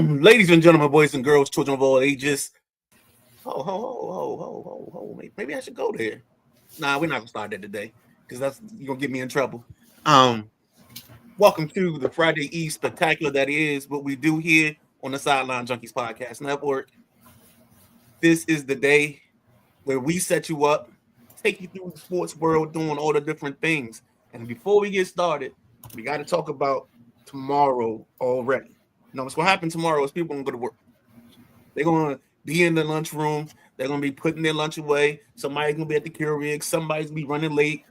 Ladies and gentlemen, boys and girls, children of all ages. Maybe I should go there. Nah, we're not gonna start that today because that's you're gonna get me in trouble. Um, Welcome to the Friday Eve spectacular that is what we do here on the Sideline Junkies Podcast Network. This is the day where we set you up, take you through the sports world, doing all the different things. And before we get started, we got to talk about tomorrow already. Now, what's gonna happen tomorrow is people are gonna go to work. They're gonna be in the lunchroom. They're gonna be putting their lunch away. Somebody's gonna be at the Keurig. Somebody's gonna be running late.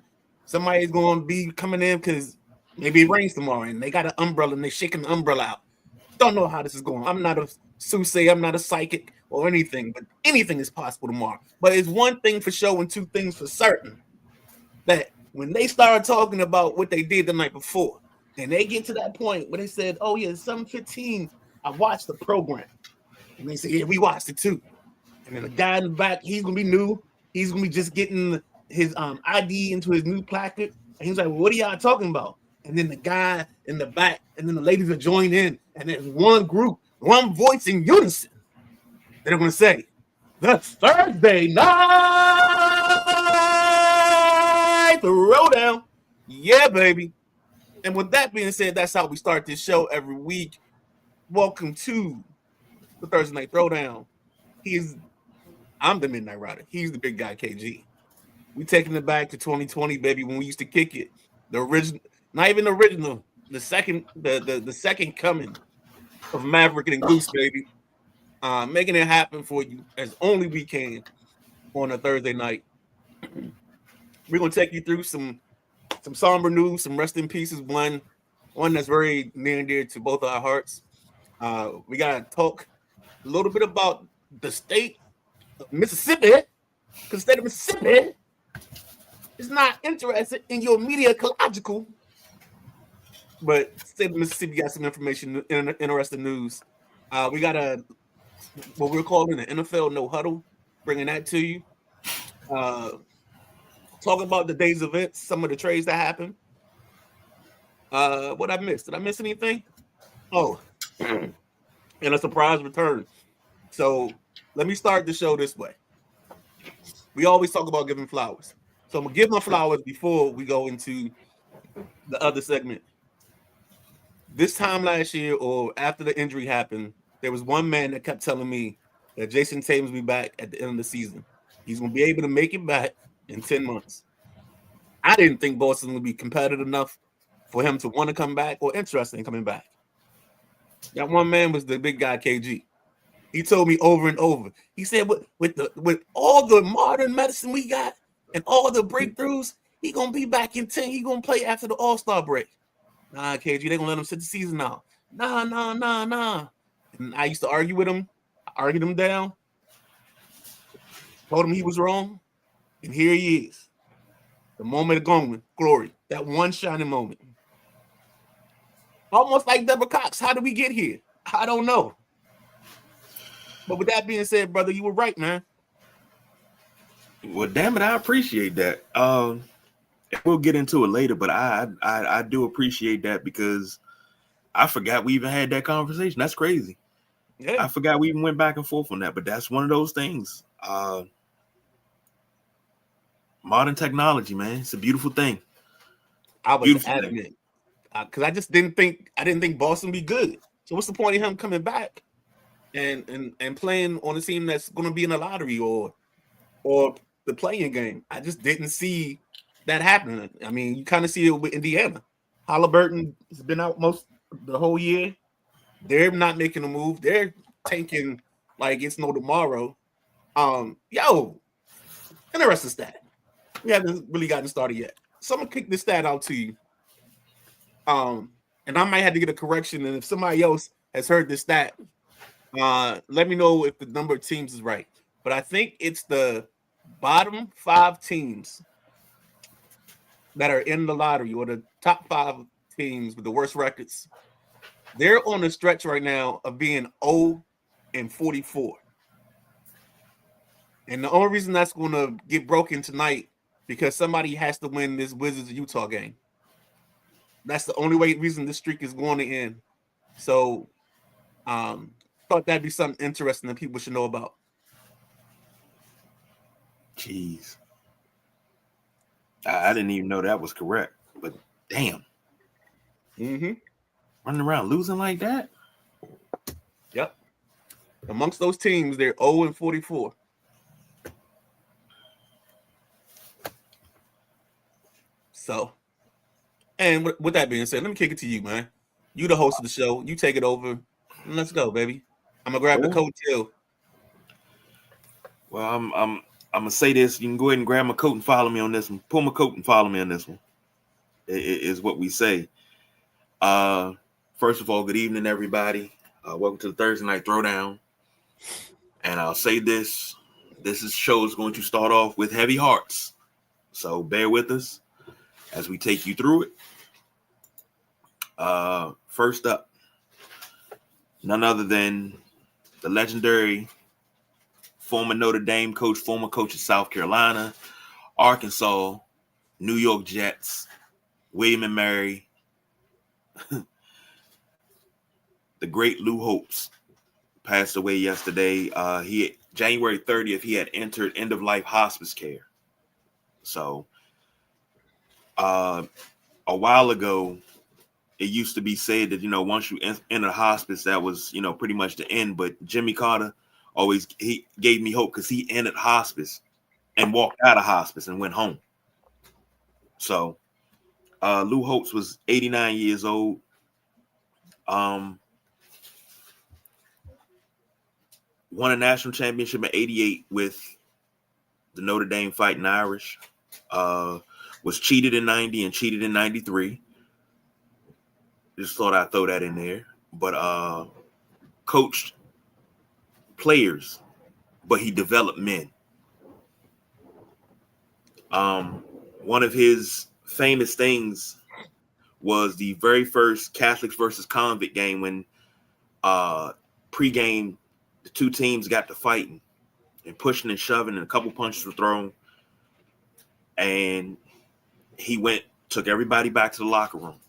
Somebody's gonna be coming in because maybe it rains tomorrow and they got an umbrella and they're shaking the umbrella out. Don't know how this is going. I'm not a soothsayer. I'm not a psychic or anything, but anything is possible tomorrow. But it's one thing for sure and two things for certain that when they start talking about what they did the night before, and they get to that point where they said, "Oh yeah, 7:15, I watched the program," and they say, "Yeah, we watched it too." And then the guy in the back, he's gonna be new. He's gonna be just getting his ID into his new placard, and he's like, well, "What are y'all talking about?" And then the guy in the back, and then the ladies will join in, and there's one group, one voice in unison. They're gonna say, "The Thursday night Throwdown." Yeah, baby. And with that being said, that's how we start this show every week. Welcome to the Thursday Night Throwdown. I'm the Midnight Rider. He's the big guy, KG. We taking it back to 2020, baby, when we used to kick it. The original, not even the original, the second coming of Maverick and Goose, baby. Making it happen for you as only we can on a Thursday night. We're gonna take you through some somber news, some rest in pieces, one that's very near and dear to both our hearts. We gotta talk a little bit about the state of Mississippi, because the state of Mississippi is not interested in your media ecological, but the state of Mississippi got some information, interesting news. We got what we're calling an NFL no huddle, bringing that to you. Talking about the day's events, some of the trades that happened. What I missed? Did I miss anything? Oh, and a surprise return. So let me start the show this way. We always talk about giving flowers. So I'm gonna give my flowers before we go into the other segment. This time last year, or after the injury happened, there was one man that kept telling me that Jason Tatum's be back at the end of the season. He's gonna be able to make it back in 10 months. I didn't think Boston would be competitive enough for him to want to come back or interested in coming back. That one man was the big guy, KG. He told me over and over. He said, with all the modern medicine we got and all the breakthroughs, he gonna be back in 10. He gonna play after the All-Star break. Nah, KG, they gonna let him sit the season out. Nah. And I used to argue with him. I argued him down. Told him he was wrong. And here he is. The moment of glory. That one shining moment. Almost like Deborah Cox. How did we get here? I don't know. But with that being said, brother, you were right, man. Well, damn it, I appreciate that. We'll get into it later, but I do appreciate that because I forgot we even had that conversation. That's crazy. Yeah. I forgot we even went back and forth on that, but that's one of those things. Modern technology, man, it's a beautiful thing. I was adamant because I didn't think Boston would be good. So what's the point of him coming back and playing on a team that's going to be in the lottery or the playing game? I just didn't see that happening. I mean, you kind of see it with Indiana. Halliburton has been out most the whole year. They're not making a move. They're tanking like it's no tomorrow. Interesting stat. We haven't really gotten started yet. So I'm gonna kick this stat out to you. And I might have to get a correction. And if somebody else has heard this stat, let me know if the number of teams is right. But I think it's the bottom 5 teams that are in the lottery, or the top 5 teams with the worst records. They're on a stretch right now of being 0-44. And the only reason that's going to get broken tonight because somebody has to win this Wizards Utah game. That's the only reason this streak is going to end. So Thought that'd be something interesting that people should know about. Jeez. I didn't even know that was correct, but damn. Mm-hmm. Running around losing like that? Yep. Amongst those teams, they're 0-44. So, and with that being said, let me kick it to you, man. You the host of the show. You take it over. And let's go, baby. I'm gonna grab the coat too. Well, I'm gonna say this. You can go ahead and grab my coat and follow me on this one. Pull my coat and follow me on this one. Is what we say. First of all, good evening, everybody. Welcome to the Thursday Night Throwdown. And I'll say this: show is going to start off with heavy hearts, so bear with us as we take you through it. First up, none other than the legendary former Notre Dame coach, former coach of South Carolina, Arkansas, New York Jets, William and Mary, the great Lou Holtz, passed away yesterday. January 30th, he had entered end-of-life hospice care. So a while ago, it used to be said that, once you enter hospice, that was, pretty much the end. But Jimmy Carter he gave me hope because he entered hospice and walked out of hospice and went home. So Lou Holtz was 89 years old. Won a national championship in 88 with the Notre Dame Fighting Irish. Was cheated in 90 and cheated in 93. Just thought I'd throw that in there. But coached players, but he developed men. One of his famous things was the very first Catholics versus convict game when pregame the two teams got to fighting and pushing and shoving and a couple punches were thrown. And he took everybody back to the locker room.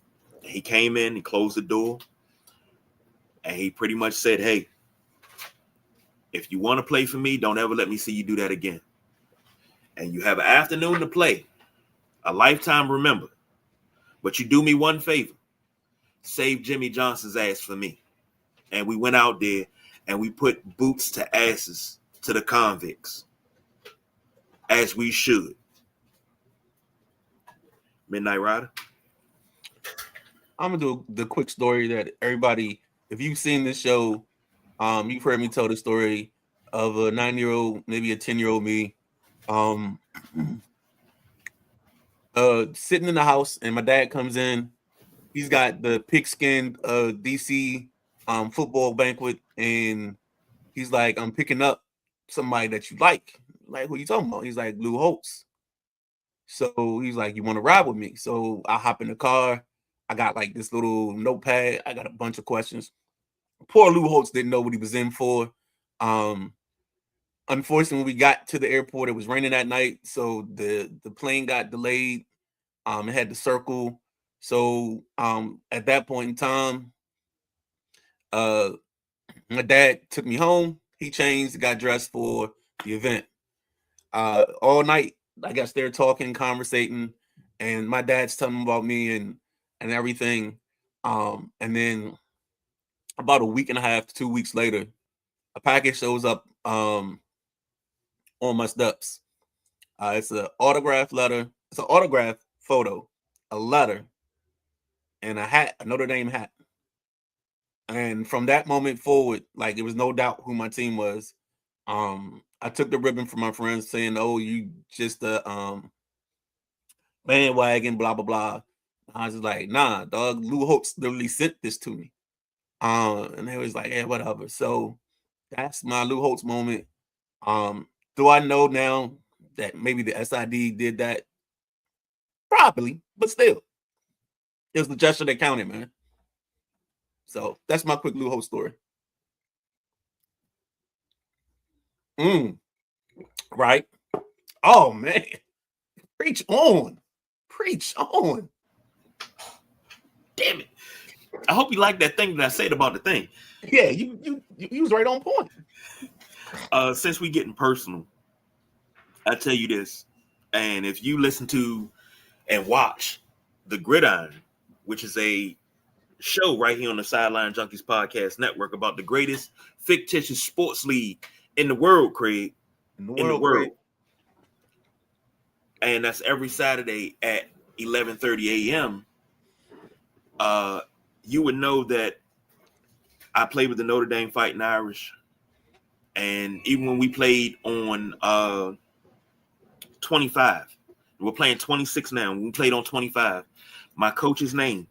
He came in, he closed the door, and he pretty much said, hey, if you want to play for me, don't ever let me see you do that again. And you have an afternoon to play, a lifetime remember. But you do me one favor. Save Jimmy Johnson's ass for me. And we went out there and we put boots to asses to the convicts. As we should. Midnight Rider. I'm gonna do the quick story that everybody, if you've seen this show, you've heard me tell the story of a 9-year-old, maybe a 10-year-old me, sitting in the house, and my dad comes in. He's got the pigskin DC football banquet, and he's like, I'm picking up somebody that you like. Like, who you talking about? He's like, Lou Holtz. So he's like, you want to ride with me? So I hop in the car. I got like this little notepad. I got a bunch of questions. Poor Lou Holtz didn't know what he was in for. Unfortunately, when we got to the airport, it was raining that night. So the plane got delayed. It had to circle. So at that point in time, my dad took me home. He changed, got dressed for the event. All night, I guess they're talking, conversating, and my dad's telling me about me and everything. And then about a week and a half to 2 weeks later, a package shows up on my steps. It's an autograph letter. It's an autograph photo, a letter, and a hat, a Notre Dame hat. And from that moment forward, like there was no doubt who my team was. I took the ribbon from my friends saying, "Oh, you just a bandwagon, blah blah blah." I was just like, "Nah, dog. Lou Holtz literally sent this to me." And they was like, "Yeah, whatever." So that's my Lou Holtz moment. Do I know now that maybe the SID did that? Probably, but still, it was the gesture that counted, man. So that's my quick Lou Holtz story. Right? Oh man, preach on, preach on. Damn it. I hope you like that thing that I said about the thing. Yeah, you was right on point. Since we getting personal, I tell you this, and if you listen to and watch The Gridiron, which is a show right here on the Sideline Junkies Podcast Network about the greatest fictitious sports league in the world, Craig. In the world. And that's every Saturday at 11:30 a.m. You would know that I played with the Notre Dame Fighting Irish. And even when we played on 25, we're playing 26 now. When we played on 25, my coach's name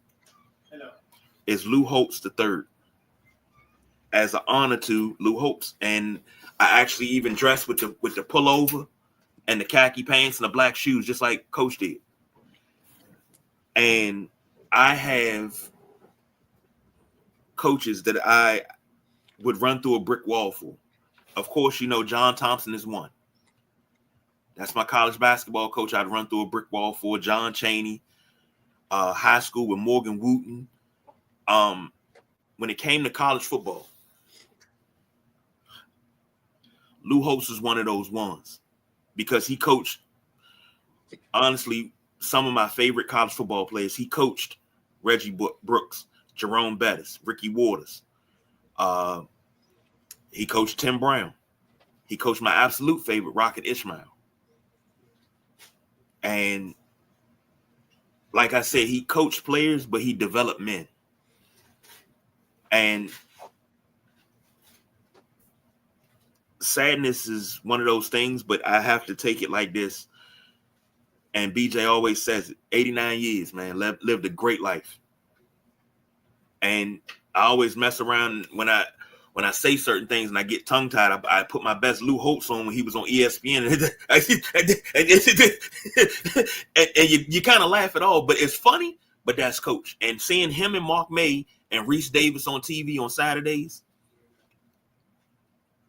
is Lou Holtz III. As an honor to Lou Holtz. And I actually even dressed with the pullover and the khaki pants and the black shoes, just like Coach did. And I have coaches that I would run through a brick wall for. Of course, you know, John Thompson is one. That's my college basketball coach I'd run through a brick wall for. John Chaney, high school with Morgan Wooten. When it came to college football, Lou Holtz was one of those ones because he coached, honestly, some of my favorite college football players. He coached Reggie Brooks, Jerome Bettis, Ricky Waters. He coached Tim Brown. He coached my absolute favorite, Rocket Ishmael. And like I said, he coached players, but he developed men. And sadness is one of those things, but I have to take it like this. And BJ always says it, 89 years, man, lived a great life. And I always mess around when I say certain things and I get tongue-tied, I put my best Lou Holtz on when he was on ESPN. And you kind of laugh at all, but it's funny, but that's Coach. And seeing him and Mark May and Reese Davis on TV on Saturdays,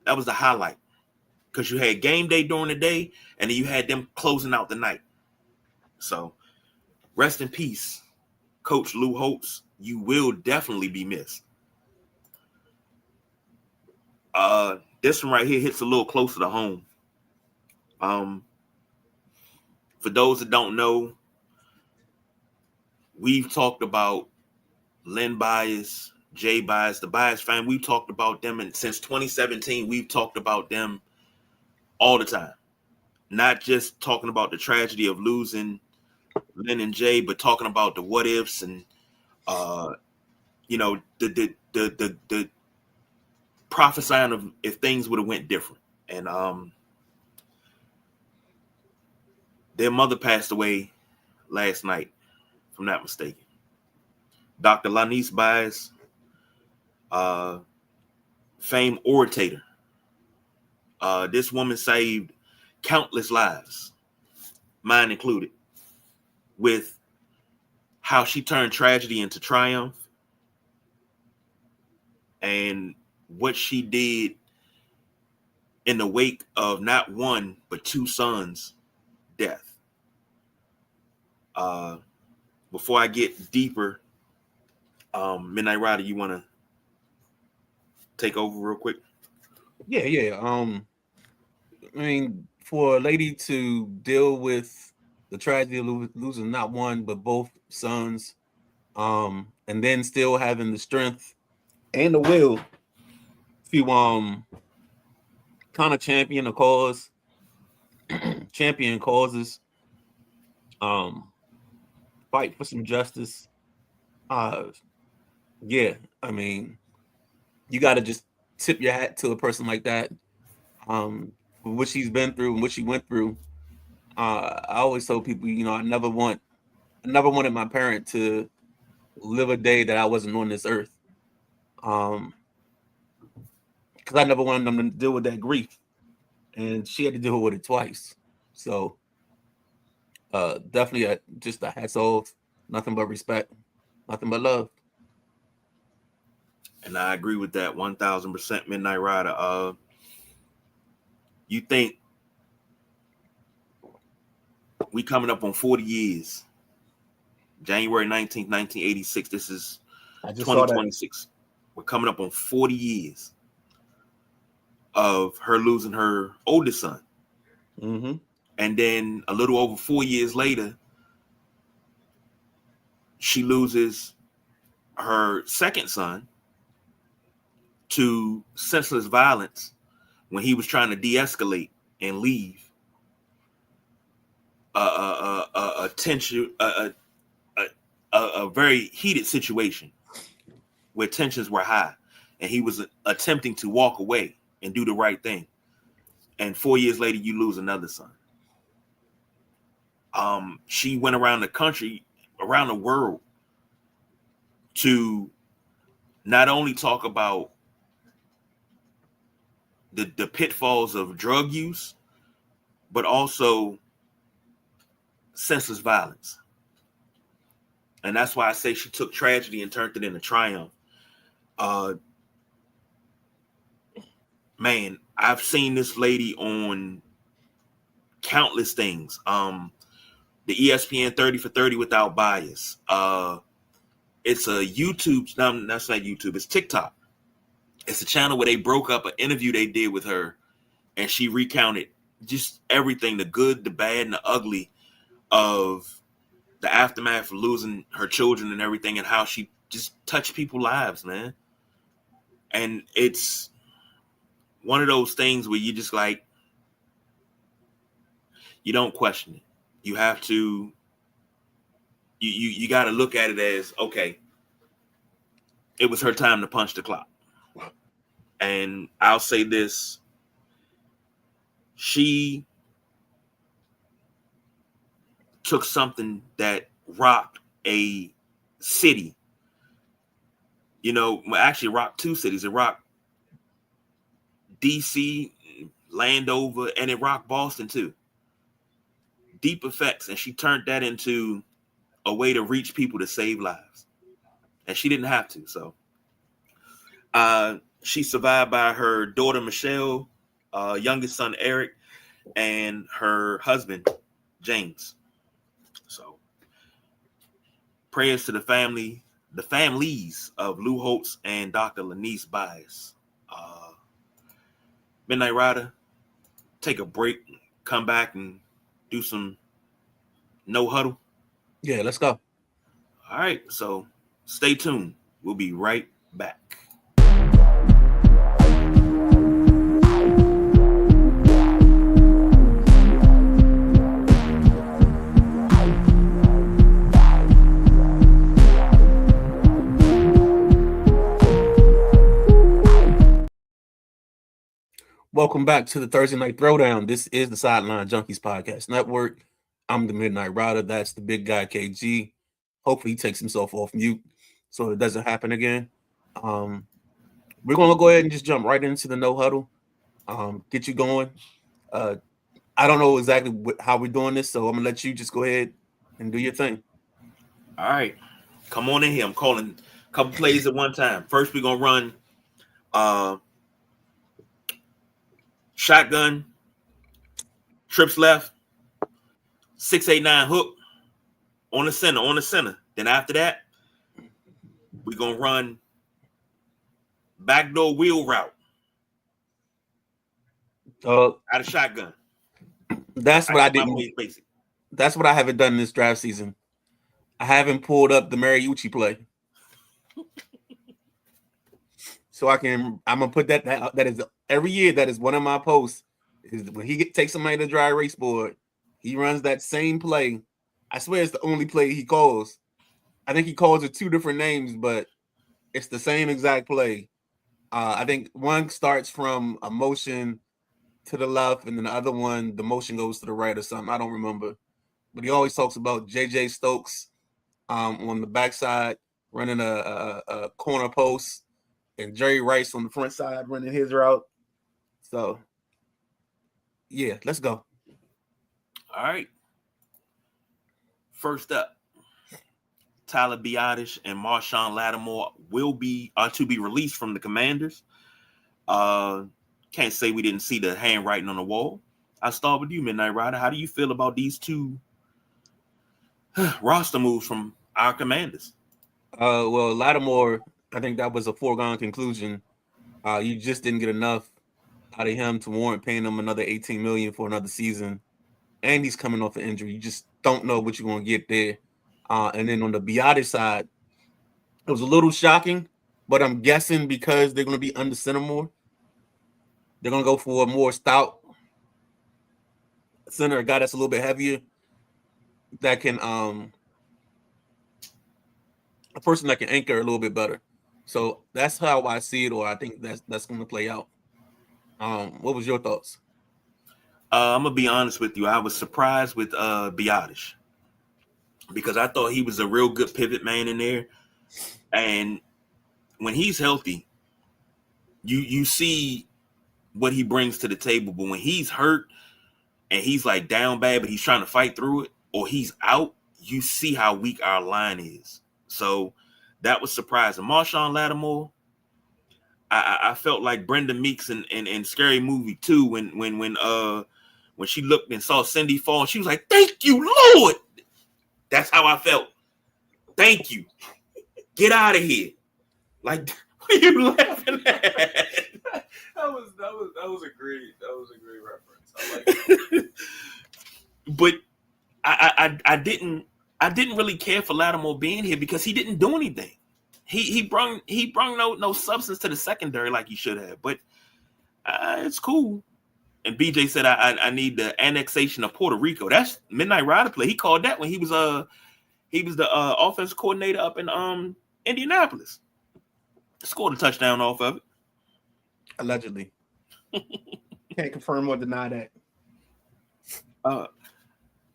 that was the highlight. Because you had game day during the day, and then you had them closing out the night. So, rest in peace, Coach Lou Holtz. You will definitely be missed. This one right here hits a little closer to home. For those that don't know, we've talked about Len Bias, Jay Bias, the Bias family. We've talked about them, and since 2017, we've talked about them all the time. Not just talking about the tragedy of losing Len and Jay, but talking about the what ifs and the prophesying of if things would have went different. And their mother passed away last night, if I'm not mistaken. Dr. Lanice Bias, famed orator. This woman saved countless lives, mine included, with how she turned tragedy into triumph and what she did in the wake of not one, but two sons' death. Before I get deeper, Midnight Rider, you want to take over real quick? Yeah. I mean, for a lady to deal with the tragedy of losing not one but both sons, and then still having the strength and the will to kind of champion a cause, champion causes, fight for some justice. Yeah, I mean, you got to just tip your hat to a person like that. What she's been through and what she went through. I always tell people, I never wanted my parent to live a day that I wasn't on this earth. Because I never wanted them to deal with that grief, and she had to deal with it twice. So, definitely just a hats off, nothing but respect, nothing but love. And I agree with that 1,000%, Midnight Rider. You think we coming up on 40 years, January 19th, 1986. This is I just saw that. 2026. We're coming up on 40 years of her losing her oldest son. Mm-hmm. And then a little over 4 years later, she loses her second son to senseless violence when he was trying to de-escalate and leave a tension, a very heated situation where tensions were high, and he was attempting to walk away and do the right thing. And 4 years later, you lose another son. She went around the country, around the world, to not only talk about the pitfalls of drug use, but also senseless violence. And that's why I say she took tragedy and turned it into triumph. Man, I've seen this lady on countless things. The ESPN 30 for 30 without bias. It's a YouTube. No, that's not YouTube. It's TikTok. It's a channel where they broke up an interview they did with her, and she recounted just everything, the good, the bad, and the ugly of the aftermath of losing her children and everything, and how she just touched people's lives, man. And it's one of those things where you just like, you don't question it. You have to, you got to look at it as, okay, it was her time to punch the clock. And I'll say this, she took something that rocked a city, actually rocked two cities. It rocked DC, Landover, and it rocked Boston too. Deep effects. And she turned that into a way to reach people to save lives. And she didn't have to. So she's survived by her daughter, Michelle, youngest son, Eric, and her husband, James. So prayers to the families of Lou Holtz and Dr. Lanice Bias. Midnight Rider, take a break, come back and do some no huddle. Yeah, let's go. All right, so stay tuned. We'll be right back. Welcome back to the Thursday Night Throwdown. This is the Sideline Junkies Podcast Network. I'm the Midnight Rider. That's the big guy, KG. Hopefully he takes himself off mute so it doesn't happen again. We're going to go ahead and just jump right into the no huddle. Get you going. I don't know exactly how we're doing this, so I'm going to let you just go ahead and do your thing. All right. Come on in here. I'm calling a couple plays at one time. First, we're going to run shotgun, trips left, 6-8-9 hook on the center. Then after that, we're going to run backdoor wheel route out of shotgun. That's what I didn't. That's what I haven't done this draft season. I haven't pulled up the Mariucci play. So I'm gonna put that is every year. That is one of my posts. Is when he takes somebody to the dry erase board, he runs that same play. I swear it's the only play he calls. I think he calls it two different names, but it's the same exact play. I think one starts from a motion to the left, and then the other one, the motion goes to the right or something. I don't remember. But he always talks about J.J. Stokes on the backside running a corner post, and Jerry Rice on the front side running his route. So, yeah, let's go. All right. First up, Tyler Biadasz and Marshawn Lattimore are to be released from the Commanders. Can't say we didn't see the handwriting on the wall. I'll start with you, Midnight Rider. How do you feel about these two roster moves from our Commanders? Well, Lattimore, I think that was a foregone conclusion. You just didn't get enough out of him to warrant paying him another 18 million for another season, and he's coming off an injury. You just don't know what you're going to get there. And then on the Biotic side, it was a little shocking, but I'm guessing because they're going to be under center more, they're going to go for a more stout center, a guy that's a little bit heavier, that can a person that can anchor a little bit better. So that's how I see it, or I think that's going to play out. What was your thoughts? I'm gonna be honest with you. I was surprised with Biotish because I thought he was a real good pivot man in there, and when he's healthy, you see what he brings to the table. But when he's hurt and he's like down bad, but he's trying to fight through it, or he's out, you see how weak our line is. So that was surprising. Marshawn Lattimore, I felt like Brenda Meeks in Scary Movie 2 when she looked and saw Cindy fall, she was like, "Thank you, Lord." That's how I felt. Thank you. Get out of here. Like, what are you laughing at? That was a great reference. I like it. But I didn't really care for Lattimore being here because he didn't do anything. He brung no substance to the secondary like he should have. But it's cool. And BJ said I need the annexation of Puerto Rico. That's Midnight Rider play. He called that when he was the offensive coordinator up in Indianapolis. Scored a touchdown off of it. Allegedly. Can't confirm or deny that.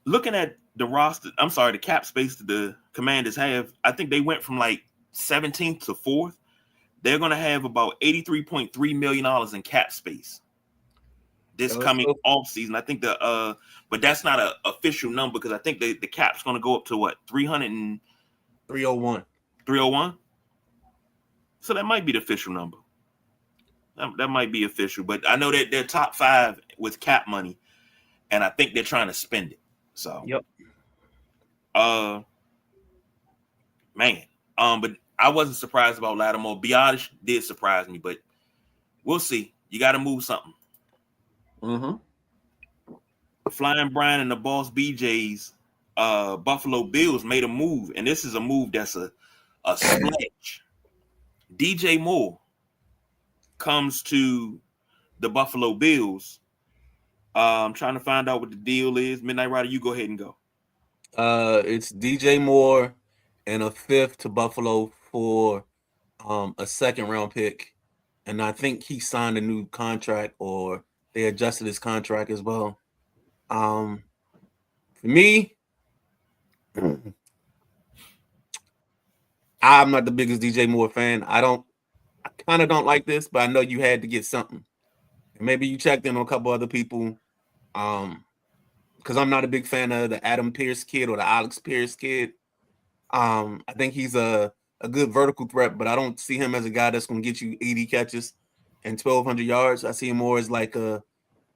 Looking at the roster, I'm sorry, the cap space that the Commanders have, I think they went from like 17th to 4th. They're going to have about $83.3 million in cap space this coming off season. I think but that's not an official number because I think the cap's going to go up to what, 301. 301. So that might be the official number. That might be official, but I know that they're top 5 with cap money, and I think they're trying to spend it. So, yep. Man, but I wasn't surprised about Lattimore. Biotish did surprise me, but we'll see. You got to move something. Mm-hmm. Flying Brian and the Boss BJ's Buffalo Bills made a move, and this is a move that's a splash. DJ Moore comes to the Buffalo Bills. I'm trying to find out what the deal is. Midnight Rider, you go ahead and go. It's DJ Moore and a 5th to Buffalo for a 2nd round pick, and I think he signed a new contract or they adjusted his contract as well. For me, I'm not the biggest DJ Moore fan. I kind of don't like this, but I know you had to get something. And maybe you checked in on a couple other people. Because I'm not a big fan of the Adam Pierce kid or the Alex Pierce kid. I think he's a good vertical threat, but I don't see him as a guy that's going to get you 80 catches and 1,200 yards. I see him more as like a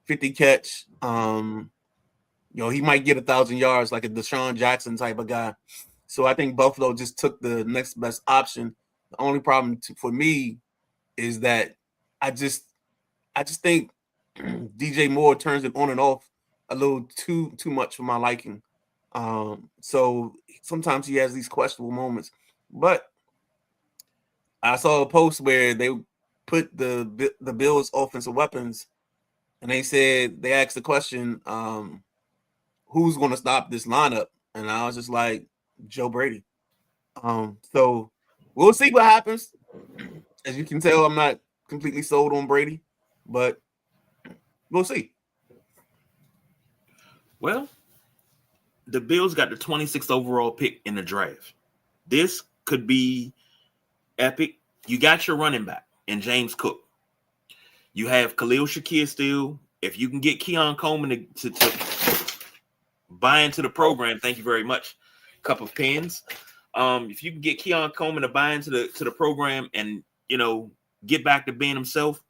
50 catch. He might get 1,000 yards like a Deshaun Jackson type of guy. So I think Buffalo just took the next best option. The only problem for me is that I just think DJ Moore turns it on and off a little too much for my liking. So sometimes he has these questionable moments. But I saw a post where they put the Bills' offensive weapons, and they asked the question, who's going to stop this lineup? And I was just like, Joe Brady. So we'll see what happens. As you can tell, I'm not completely sold on Brady, but we'll see. Well, the Bills got the 26th overall pick in the draft. This could be epic. You got your running back in James Cook. You have Khalil Shakir still. If you can get Keon Coleman to buy into the program, thank you very much. Cup of pens. If you can get Keon Coleman to buy into the program and get back to being himself,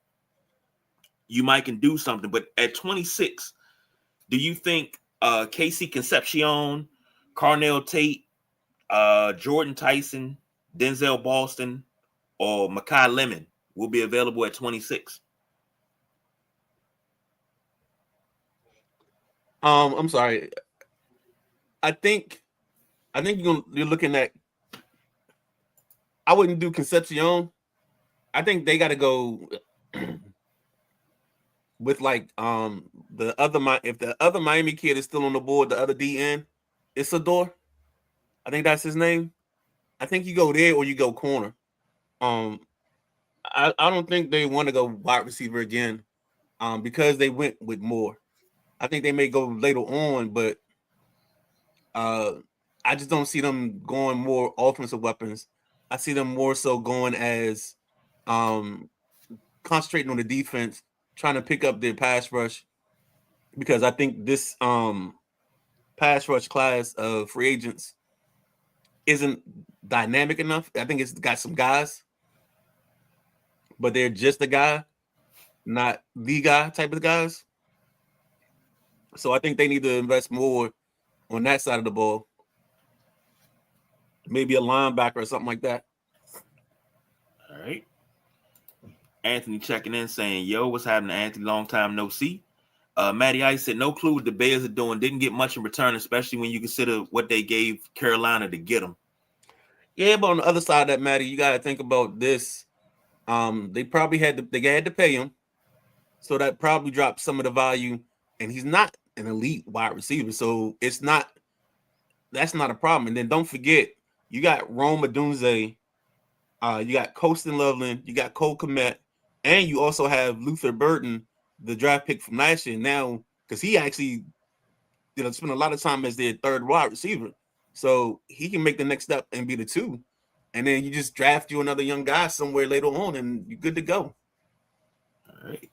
you might can do something. But at 26, do you think Casey Concepcion, Carnell Tate, Jordan Tyson, Denzel Boston or Makai Lemon will be available at 26. I'm sorry. I think you're looking at. I wouldn't do Concepcion. I think they got to go with like the other if the other Miami kid is still on the board, the other DN, Isidore. I think that's his name. I think you go there or you go corner. I don't think they want to go wide receiver again. Because they went with more. I think they may go later on, but I just don't see them going more offensive weapons. I see them more so going as concentrating on the defense, trying to pick up their pass rush, because I think this pass rush class of free agents isn't dynamic enough. I think it's got some guys, but they're just a guy, not the guy type of guys. So I think they need to invest more on that side of the ball. Maybe a linebacker or something like that. All right. Anthony checking in saying, yo, what's happening, Anthony? Long time no see. Matty Ice said, no clue what the Bears are doing. Didn't get much in return, especially when you consider what they gave Carolina to get them. Yeah, but on the other side of that, Matty, you got to think about this. They probably had to pay him. So that probably dropped some of the value. And he's not an elite wide receiver. So that's not a problem. And then don't forget, you got Rome Odunze, you got Colston Loveland, you got Cole Kmet, and you also have Luther Burton, the draft pick from last year now, because he actually spent a lot of time as their third wide receiver. So he can make the next step and be the 2. And then you just draft you another young guy somewhere later on, and you're good to go. All right.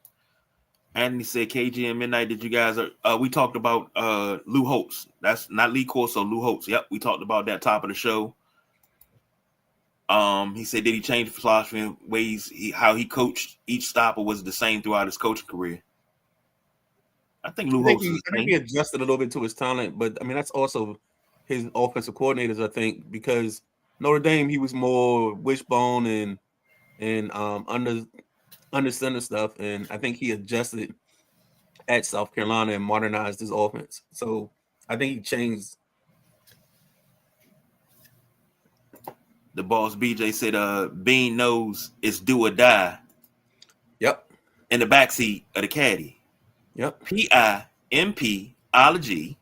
Anthony said, KG and Midnight, did you guys we talked about Lou Holtz. That's not Lee Corso, Lou Holtz. Yep, we talked about that top of the show. He said, did he change the philosophy and ways how he coached each stop, or was it the same throughout his coaching career? I think he adjusted a little bit to his talent, but I mean that's also his offensive coordinators, I think, because Notre Dame he was more wishbone and under center stuff, and I think he adjusted at South Carolina and modernized his offense. So I think he changed. The boss BJ said, Bean knows it's do or die. Yep. In the backseat of the caddy. Yep. PIMP-ology.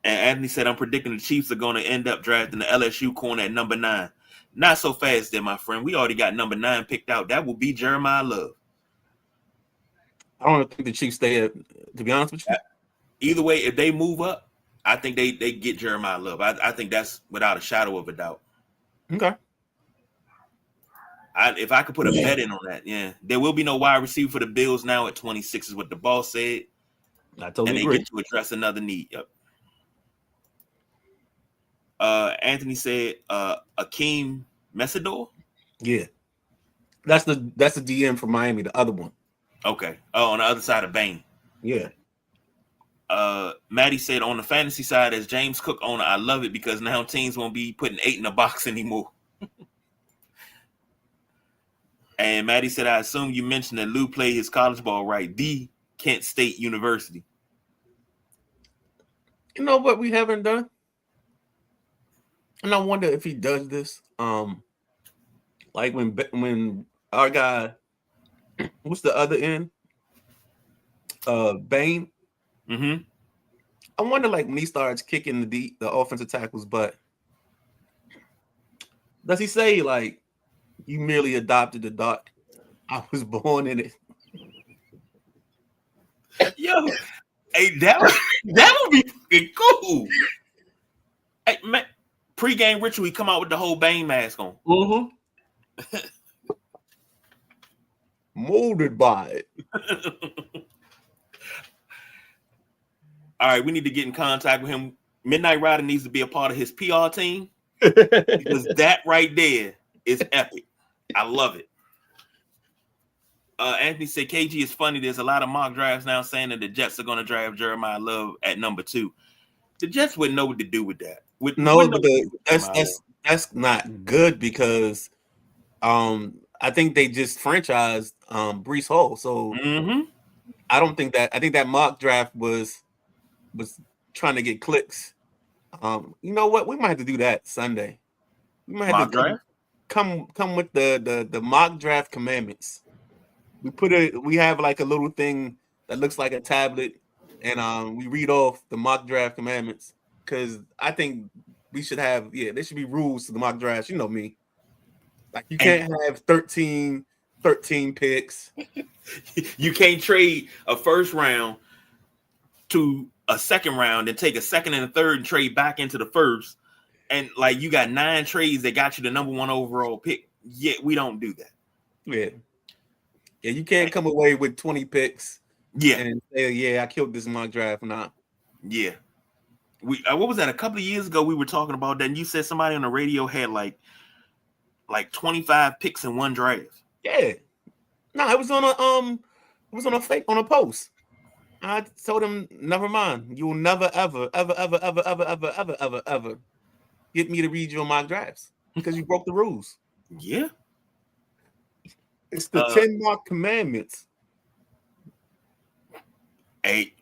And Anthony said, I'm predicting the Chiefs are going to end up drafting the LSU corner at number 9. Not so fast there, my friend. We already got number 9 picked out. That will be Jeremiah Love. I don't think the Chiefs stay at, to be honest with you. Either way, if they move up, I think they get Jeremiah Love. I think that's without a shadow of a doubt. Okay. If I could put a bet in on that, yeah. There will be no wide receiver for the Bills now at 26 is what the boss said. I totally agree. And they get to address another need. Yep. Anthony said Akeem Messidor. Yeah. That's the DM from Miami, the other one. Okay. Oh, on the other side of Bain. Yeah. Maddie said on the fantasy side, as James Cook owner, I love it because now teams won't be putting 8 in a box anymore. And Maddie said, I assume you mentioned that Lou played his college ball right. The Kent State University. You know what we haven't done? And I wonder if he does this. Like when our guy, what's the other end? Bain. Mm-hmm. I wonder, like, when he starts kicking the offensive tackle's butt, does he say, like, you merely adopted the dot? I was born in it. Yo, hey, that would be fucking cool. Hey, man, pre-game ritual, he come out with the whole Bane mask on. Mm-hmm. Molded by it. All right, we need to get in contact with him. Midnight Rider needs to be a part of his PR team because that right there is epic. I love it. Anthony said, KG is funny. There's a lot of mock drafts now saying that the Jets are going to draft Jeremiah Love at number 2. The Jets wouldn't know what to do with that. No, but that's not good because I think they just franchised Brees Hall. So I don't think that. I think that mock draft was trying to get clicks. You know what? We might have to do that Sunday. We might have to come with the mock draft commandments. We have like a little thing that looks like a tablet, and we read off the mock draft commandments because I think we should have there should be rules to the mock drafts. You know me, like you can't have 13 picks. You can't trade a first round to a second round and take a second and a third and trade back into the first. And like you got 9 trades that got you the number 1 overall pick. Yet we don't do that. Yeah. Yeah, you can't come away with 20 picks. Yeah. And say, I killed this mock draft. Nah. Yeah. We what was that? A couple of years ago we were talking about that, and you said somebody on the radio had like 25 picks in one draft. Yeah. No, it was on a post. I told him, never mind. You will never, ever get me to read your mock drafts because you broke the rules. Yeah. It's the 10 mock commandments. Hey,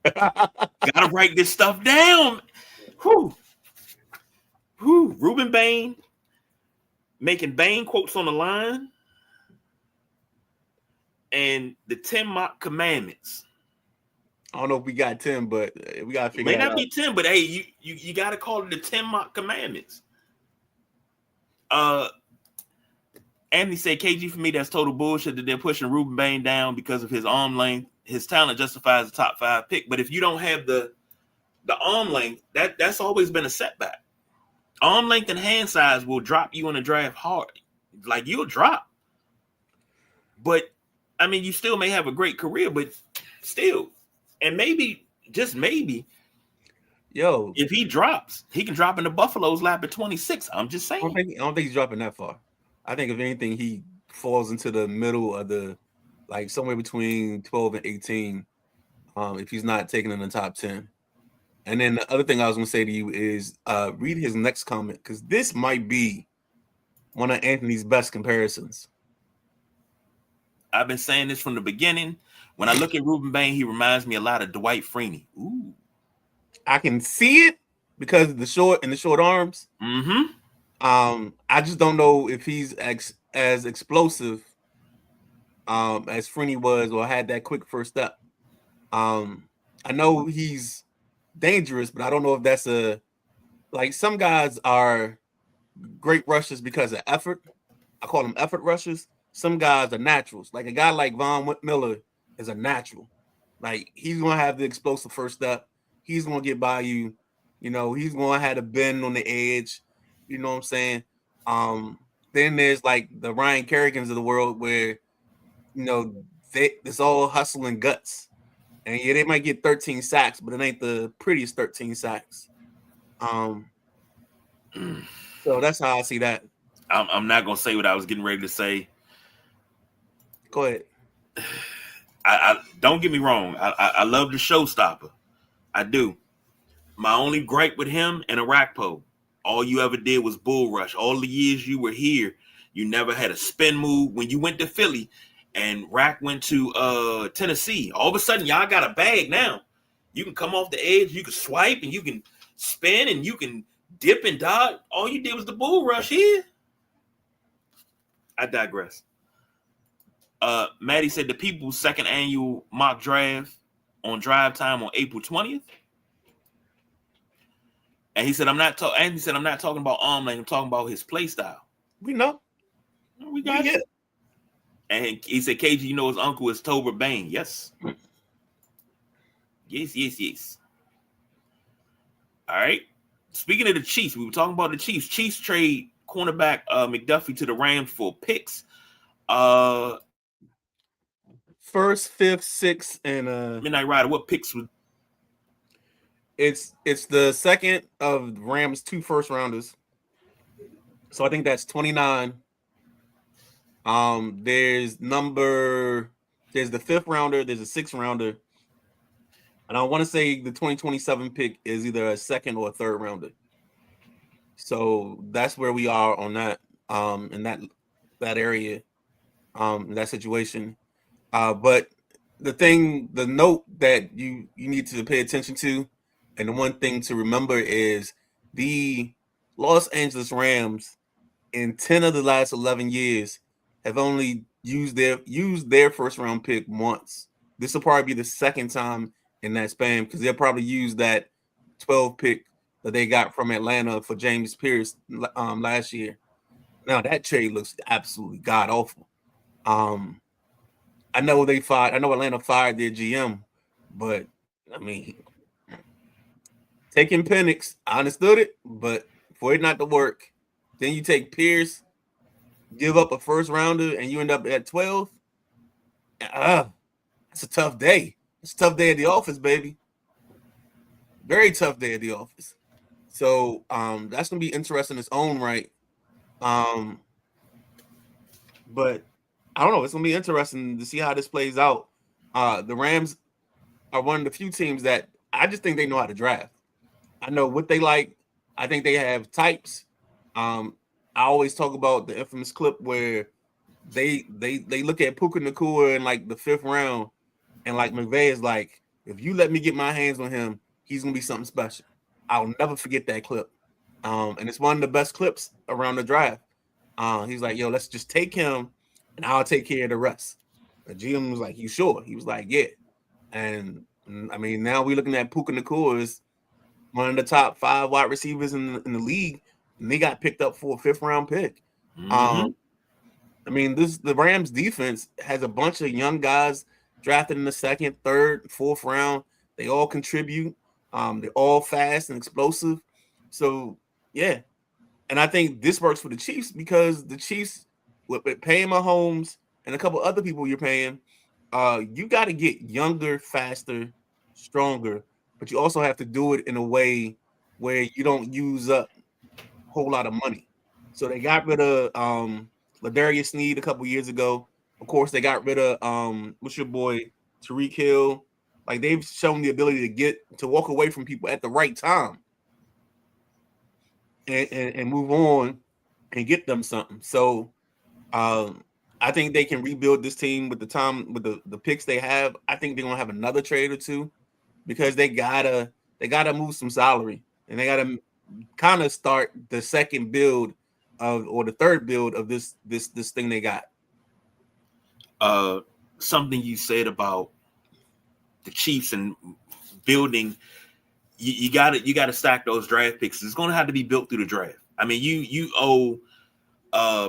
gotta write this stuff down. Whew. Ruben Bain making Bain quotes on the line. And the 10 mock commandments. I don't know if we got 10, but we gotta figure it out. May not be 10, but hey, you gotta call it the 10 mock commandments. Anthony said, KG, for me, that's total bullshit that they're pushing Ruben Bain down because of his arm length. His talent justifies the top 5 pick. But if you don't have the arm length, that's always been a setback. Arm length and hand size will drop you in the draft hard. Like you'll drop. But I mean, you still may have a great career, but still, and maybe, just maybe, if he drops, he can drop in the Buffalo's lap at 26. I'm just saying. I don't think he's dropping that far. I think if anything, he falls into the middle of like somewhere between 12 and 18. If he's not taken in the top 10. And then the other thing I was going to say to you is read his next comment because this might be one of Anthony's best comparisons. I've been saying this from the beginning. When I look at Ruben Bain, he reminds me a lot of Dwight Freeney. Ooh, I can see it because of the short arms. Mm-hmm. I just don't know if he's as explosive as Freeney was or had that quick first step. I know he's dangerous, but I don't know if that's like some guys are great rushers because of effort. I call them effort rushers. Some guys are naturals. Like a guy like Von Miller is a natural. Like he's gonna have the explosive first step. He's gonna get by you. You know, he's gonna have a bend on the edge. You know what I'm saying? Then there's like the Ryan Kerrigans of the world where, you know, it's all hustle and guts. And yeah, they might get 13 sacks, but it ain't the prettiest 13 sacks. So that's how I see that. I'm not gonna say what I was getting ready to say. Go ahead. I don't get me wrong. I love the showstopper. I do. My only gripe with him and Arakpo, all you ever did was bull rush. All the years you were here, you never had a spin move. When you went to Philly and Rack went to Tennessee, all of a sudden y'all got a bag now. You can come off the edge, you can swipe, and you can spin, and you can dip and dodge. All you did was the bull rush here. I digress. Maddie said the People's second annual mock draft on drive time on April 20th. And he said, I'm not talking about arm length, I'm talking about his play style. We know. We got it. And he said, KG, you know his uncle is Tober Bain. Yes. Yes. All right. Speaking of the Chiefs, we were talking about the Chiefs. Chiefs trade cornerback McDuffie to the Rams for picks. First, fifth, sixth, and Midnight Rider. What picks was? It's the second of Rams' 2 first rounders. So I think that's 29. There's the 5th rounder, there's a 6th rounder. And I want to say the 2027 pick is either a 2nd or a 3rd rounder. So that's where we are on that in that area, in that situation. But the note that you need to pay attention to, and the one thing to remember is the Los Angeles Rams in 10 of the last 11 years have only used their first round pick once. This will probably be the second time in that span because they'll probably use that 12 pick that they got from Atlanta for James Pierce last year. Now that trade looks absolutely god awful. Um, I know Atlanta fired their GM, but I mean, taking Penix, I understood it, but for it not to work, then you take Pierce, give up a first rounder, and you end up at 12. That's a tough day. It's a tough day at the office, baby. Very tough day at the office. So that's gonna be interesting in its own right. Um, but I don't know. It's gonna be interesting to see how this plays out. The Rams are one of the few teams that I just think they know how to draft. I know what they like. I think they have types. I always talk about the infamous clip where they look at Puka Nakua in like the 5th round, and like McVay is like, if you let me get my hands on him, he's gonna be something special. I'll never forget that clip. And it's one of the best clips around the draft. He's like, yo, let's just take him and I'll take care of the rest. The GM was like, you sure? He was like, yeah. And I mean, now we're looking at Puka Nakua as one of the top 5 wide receivers in the league, and they got picked up for a 5th round pick. Mm-hmm. I mean, the Rams defense has a bunch of young guys drafted in the 2nd, 3rd, 4th round. They all contribute. They're all fast and explosive. So yeah, and I think this works for the Chiefs because the Chiefs, with paying Mahomes and a couple other people you're paying, you got to get younger, faster, stronger, but you also have to do it in a way where you don't use up a whole lot of money. So they got rid of Ladarius Sneed a couple years ago. Of course, they got rid of what's your boy Tariq Hill. Like they've shown the ability to walk away from people at the right time and move on and get them something. So I think they can rebuild this team with the picks they have. I think they're gonna have another trade or two because they gotta move some salary and they gotta kind of start the second build or the third build of this thing they got. Something you said about the Chiefs and building, you gotta stack those draft picks. It's gonna have to be built through the draft. I mean, you owe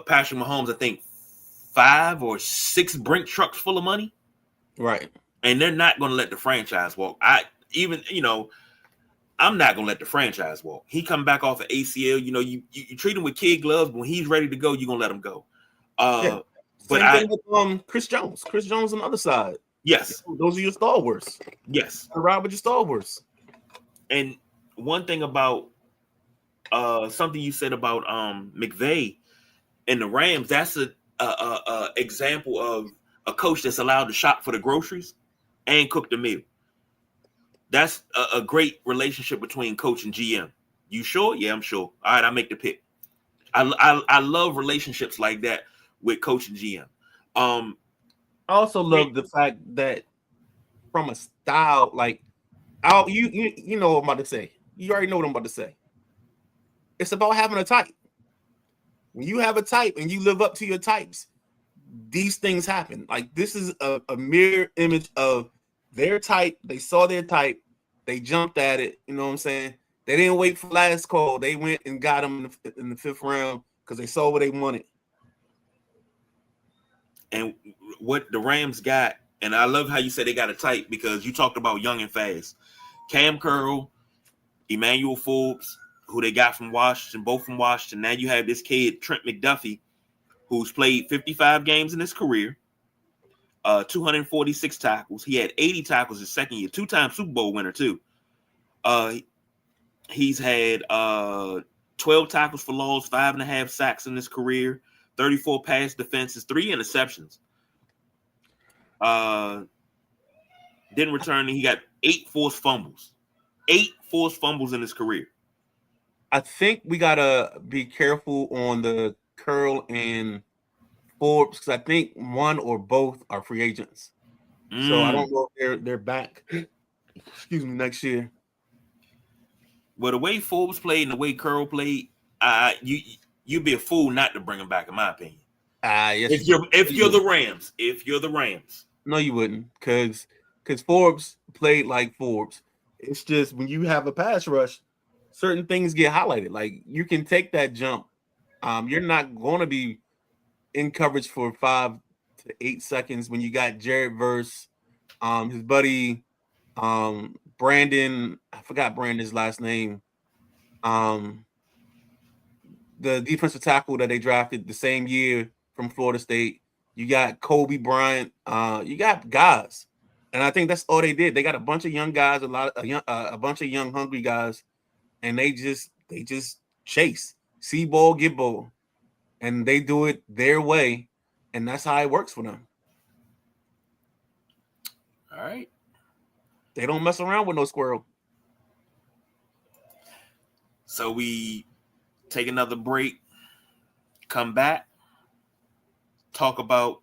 Patrick Mahomes, I think 5 or 6 Brink trucks full of money, right? And they're not gonna let the franchise walk. I'm not gonna let the franchise walk. He come back off of ACL. You treat him with kid gloves, but when he's ready to go, you're gonna let him go. Yeah. But Same thing with Chris Jones. Chris Jones on the other side. Yes, those are your stalwarts. Yes, ride with your stalwarts. And one thing about something you said about McVay and the Rams, that's a example of a coach that's allowed to shop for the groceries and cook the meal. That's a great relationship between coach and GM. You sure? Yeah, I'm sure. All right, I make the pick. I love relationships like that with coach and GM. I also love the fact that from a style, like you know what I'm about to say. You already know what I'm about to say. It's about having a type. When you have a type and you live up to your types, these things happen. Like this is a mirror image of their type. They saw their type. They jumped at it. You know what I'm saying? They didn't wait for last call. They went and got them in the 5th round because they saw what they wanted. And what the Rams got, and I love how you said they got a type because you talked about young and fast. Cam Curl, Emmanuel Forbes, who they got from Washington, both from Washington. Now you have this kid, Trent McDuffie, who's played 55 games in his career, 246 tackles. He had 80 tackles his second year, 2-time Super Bowl winner too. He's had 12 tackles for loss, 5.5 sacks in his career, 34 pass defenses, 3 interceptions. Didn't return. He got 8 forced fumbles. 8 forced fumbles in his career. I think we gotta be careful on the Curl and Forbes because I think one or both are free agents. So I don't know if they're back. Excuse me, next year. Well, the way Forbes played and the way Curl played, you'd be a fool not to bring him back, in my opinion. Yes. If you're the Rams, no, you wouldn't, because Forbes played like Forbes. It's just when you have a pass rush, certain things get highlighted. Like you can take that jump. You're not going to be in coverage for 5 to 8 seconds when you got Jared Verse, his buddy, Brandon. I forgot Brandon's last name. The defensive tackle that they drafted the same year from Florida State. You got Kobe Bryant. You got guys, and I think that's all they did. They got a bunch of young guys, a bunch of young hungry guys, and they just chase, see ball, get ball, and they do it their way, and that's how it works for them. All right, they don't mess around with no squirrel. So we take another break, come back, talk about.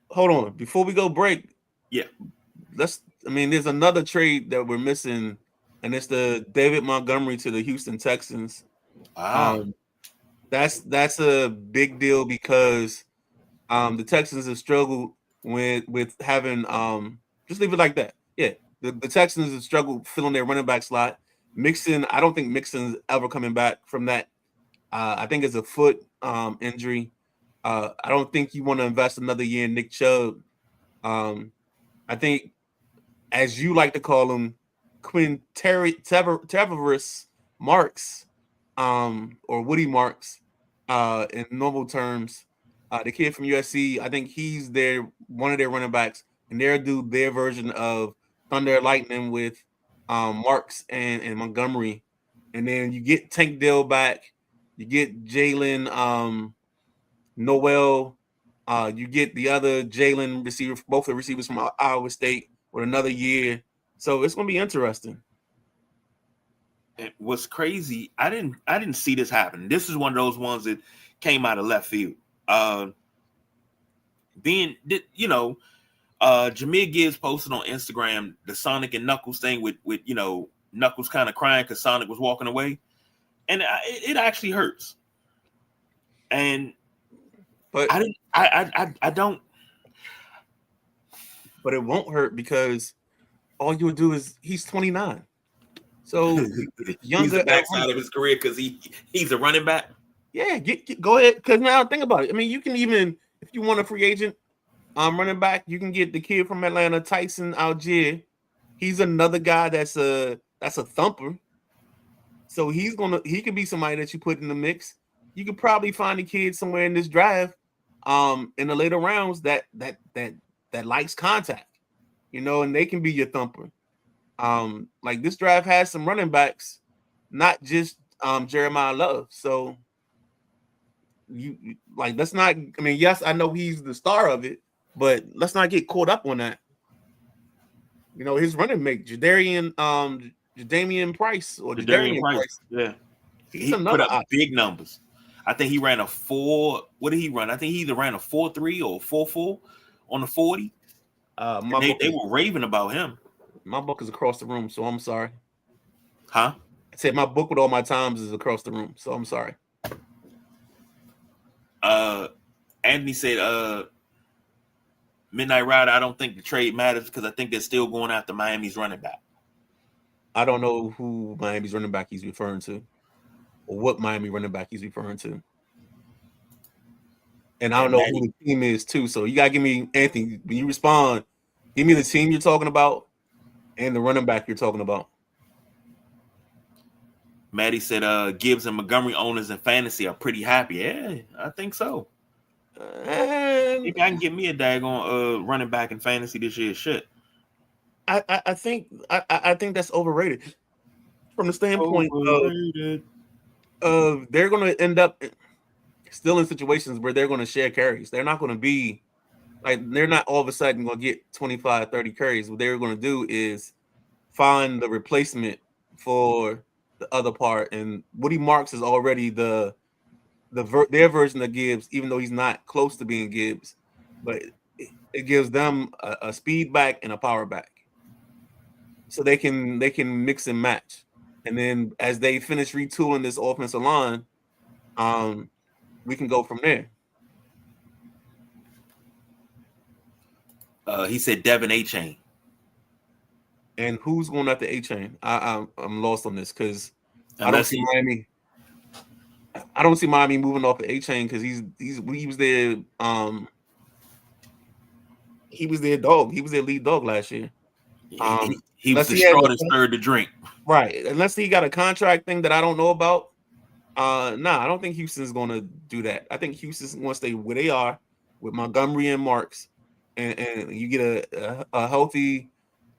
Hold on, before we go break. Yeah, there's another trade that we're missing, and it's the David Montgomery to the Houston Texans. That's a big deal because the Texans have struggled with having just leave it like that. Yeah, the Texans have struggled filling their running back slot. Mixon, I don't think Mixon's ever coming back from that. I think it's a foot injury. I don't think you want to invest another year in Nick Chubb. I think, as you like to call him, Quintarius Marks, or Woody Marks, in normal terms. The kid from USC, I think he's one of their running backs, and they'll do their version of Thunder and Lightning with Marks and Montgomery. And then you get Tank Dell back, you get Jalen Noel, you get the other Jalen receiver, both the receivers from Iowa State, with another year. So it's going to be interesting. And what's crazy, I didn't see this happen. This is one of those ones that came out of left field. Jameer Gibbs posted on Instagram the Sonic and Knuckles thing with Knuckles kind of crying because Sonic was walking away, and it actually hurts. But I don't. But it won't hurt because all you would do is he's 29. So he's the backside of his career because he's a running back. Yeah, go ahead. Because now think about it. I mean, you can even, if you want a free agent running back, you can get the kid from Atlanta, Tyson Algier. He's another guy that's a thumper. So he could be somebody that you put in the mix. You could probably find a kid somewhere in this draft, in the later rounds that likes contact, and they can be your thumper. Like this draft has some running backs, not just Jeremiah Love. So let's not. I mean, yes, I know he's the star of it, but let's not get caught up on that. His running mate, Jadamian Price or Jadamian Price. Yeah, he put up big numbers. I think he ran a 4. What did he run? I think he either ran a 4.3 or 4.4 on the 40. They were raving about him. My book is across the room, so I'm sorry. Huh? I said my book with all my times is across the room, so I'm sorry. Anthony said, Midnight Rider, I don't think the trade matters because I think they're still going after Miami's running back. I don't know who Miami's running back he's referring to or what Miami running back he's referring to. And I don't know who the team is too. So you got to give me, Anthony, when you respond, give me the team you're talking about and the running back you're talking about. Maddie said Gibbs and Montgomery owners in fantasy are pretty happy. Yeah, I think so. Maybe I can get me a daggone running back in fantasy this year. Shit. I think that's overrated from the standpoint of they're going to end up still in situations where they're going to share carries. They're not going to be they're not all of a sudden going to get 25, 30 carries. What they're going to do is find the replacement for the other part. And Woody Marks is already their version of Gibbs, even though he's not close to being Gibbs, but it gives them a speed back and a power back, so they can mix and match. And then as they finish retooling this offensive line, we can go from there. He said Devin A-Chain. And who's going after A-Chain? I'm lost on this because I don't see Miami. I don't see Miami moving off of A-Chain because he was their he was their dog. He was their lead dog last year. He was the straw that stirred the drink. Right. Unless he got a contract thing that I don't know about. I don't think Houston's going to do that. I think Houston's going to stay where they are with Montgomery and Marks, and you get a healthy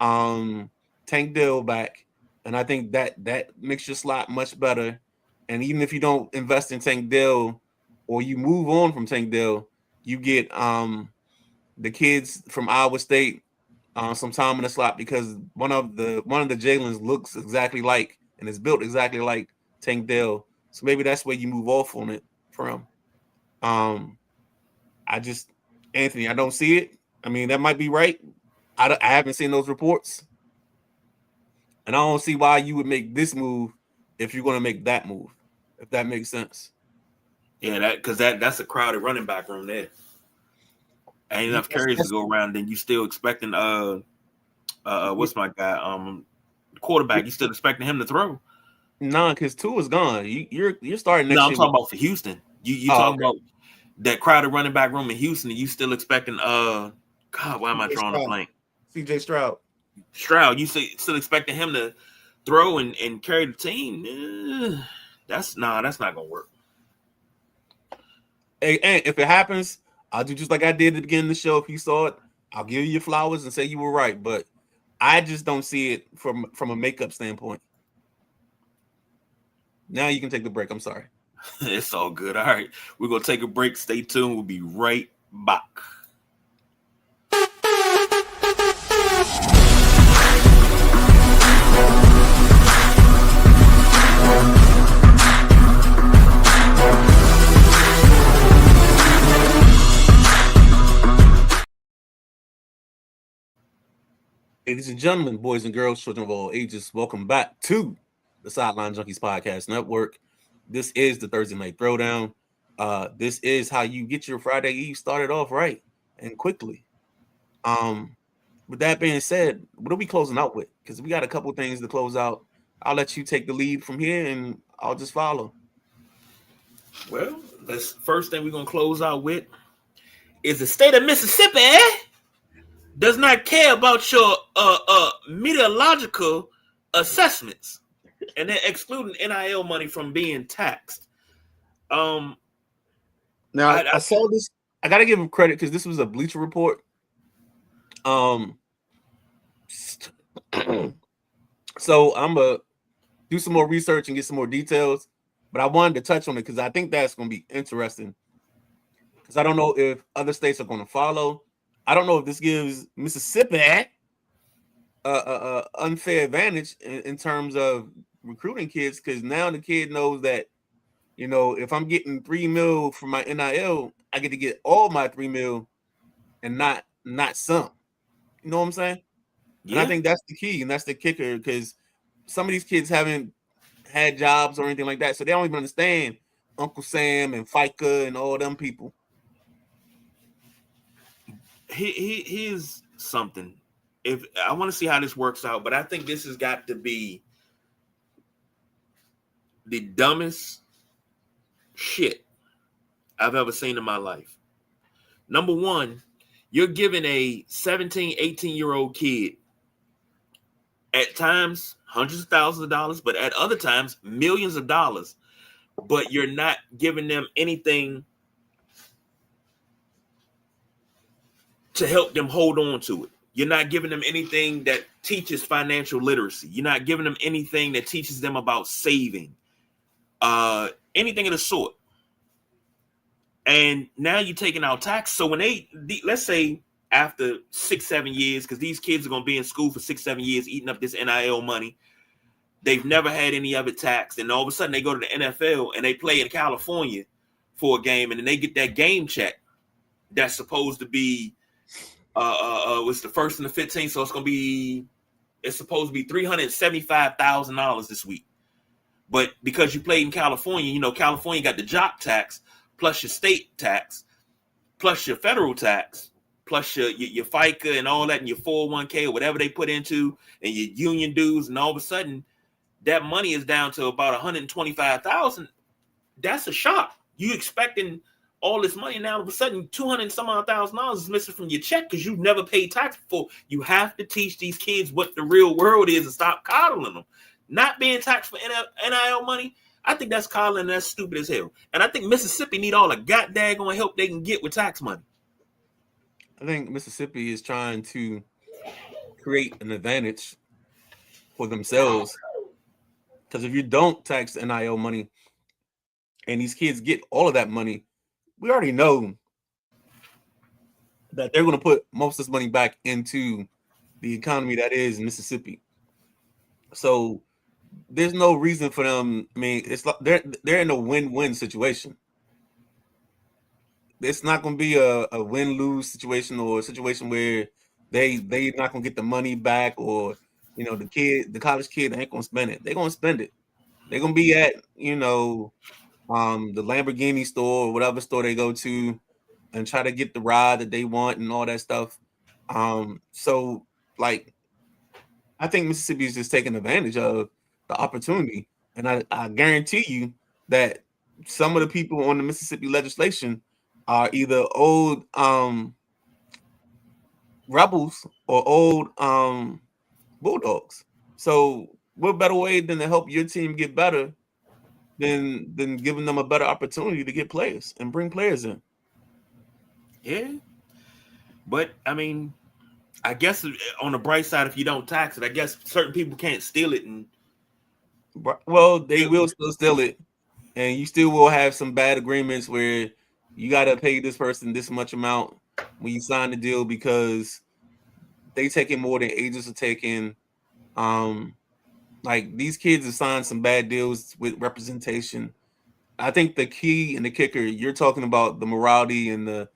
Tank Dill back, and I think that makes your slot much better. And even if you don't invest in Tank Dill or you move on from Tank Dill, you get the kids from Iowa State some time in the slot because one of the Jalen's looks exactly like and is built exactly like Tank Dill. So maybe that's where you move off on it from. Anthony, I don't see it. I mean, that might be right. I haven't seen those reports. And I don't see why you would make this move if you're going to make that move, if that makes sense. Yeah, that's a crowded running back room there. Ain't enough carries to go around. Then you still expecting what's my guy quarterback? You still expecting him to throw? No, because 2 is gone. You're starting next year. No, I'm talking about for Houston. You talking about that crowded running back room in Houston? And you still expecting God? Why am I drawing a blank? CJ Stroud. You still expecting him to throw and carry the team? That's not gonna work. Hey, and if it happens, I'll do just like I did at the beginning of the show. If you saw it, I'll give you your flowers and say you were right. But I just don't see it from a makeup standpoint. Now you can take the break. I'm sorry. It's all good. All right. We're going to take a break. Stay tuned. We'll be right back. Ladies and gentlemen, boys and girls, children of all ages, welcome back to the Sideline Junkies Podcast Network. This is the Thursday Night Throwdown. This is how you get your Friday Eve started off right and quickly. With that being said, what are we closing out with? Because we got a couple things to close out. I'll let you take the lead from here, and I'll just follow. Well, the first thing we're going to close out with is the state of Mississippi does not care about your meteorological assessments, and they're excluding NIL money from being taxed. Now I saw this. I got to give them credit because this was a Bleacher Report. So I'm gonna do some more research and get some more details, but I wanted to touch on it because I think that's going to be interesting. Because I don't know if other states are going to follow. I don't know if this gives Mississippi a unfair advantage in terms of recruiting kids, because now the kid knows that, you know, if I'm getting $3 million from my NIL, I get to get all my $3 million and not some. You know what I'm saying? Yeah. And I think that's the key and that's the kicker, because some of these kids haven't had jobs or anything like that, so they don't even understand Uncle Sam and FICA and all them people. Here's something. If I want to see how this works out, but I think this has got to be the dumbest shit I've ever seen in my life. Number one, you're giving a 17, 18-year-old kid at times hundreds of thousands of dollars, but at other times millions of dollars, but you're not giving them anything to help them hold on to it. You're not giving them anything that teaches financial literacy. You're not giving them anything that teaches them about saving, anything of the sort. And now you're taking out tax. So when let's say after 6-7 years, because these kids are going to be in school for 6-7 years, eating up this NIL money, They've never had any of it taxed, and all of a sudden they go to the NFL and they play in California for a game, and then they get that game check that's supposed to be was the first and the 15th, so it's supposed to be $375,000 this week. But because you played in California, you know, California got the job tax plus your state tax plus your federal tax plus your FICA and all that, and your 401k or whatever they put into, and your union dues, and all of a sudden that money is down to about $125,000. That's a shock. You expecting all this money, now all of a sudden $200,000 is missing from your check because you've never paid tax before. You have to teach these kids what the real world is and stop coddling them. Not being taxed for NIL money, I think that's coddling, and that's stupid as hell. And I think Mississippi need all the goddamn help they can get with tax money. I think Mississippi is trying to create an advantage for themselves, because if you don't tax NIL money and these kids get all of that money, we already know that they're going to put most of this money back into the economy that is Mississippi. So there's no reason for them. I mean, it's like they're in a win-win situation. It's not going to be a win-lose situation, or a situation where they're not going to get the money back, or, you know, the college kid ain't going to spend it. They're going to spend it. They're going to be at, you know, the Lamborghini store or whatever store they go to, and try to get the ride that they want and all that stuff. So, like, I think Mississippi is just taking advantage of the opportunity, and I guarantee you that some of the people on the Mississippi legislation are either old rebels or old Bulldogs. So what better way than to help your team get better than giving them a better opportunity to get players and bring players in? Yeah. But I mean, I guess on the bright side, if you don't tax it, I guess certain people can't steal it. And well, they will still steal it, and you still will have some bad agreements where you got to pay this person this much amount when you sign the deal, because they taking more than agents are taking. Like, these kids have signed some bad deals with representation. I think the key and the kicker, you're talking about the morality and the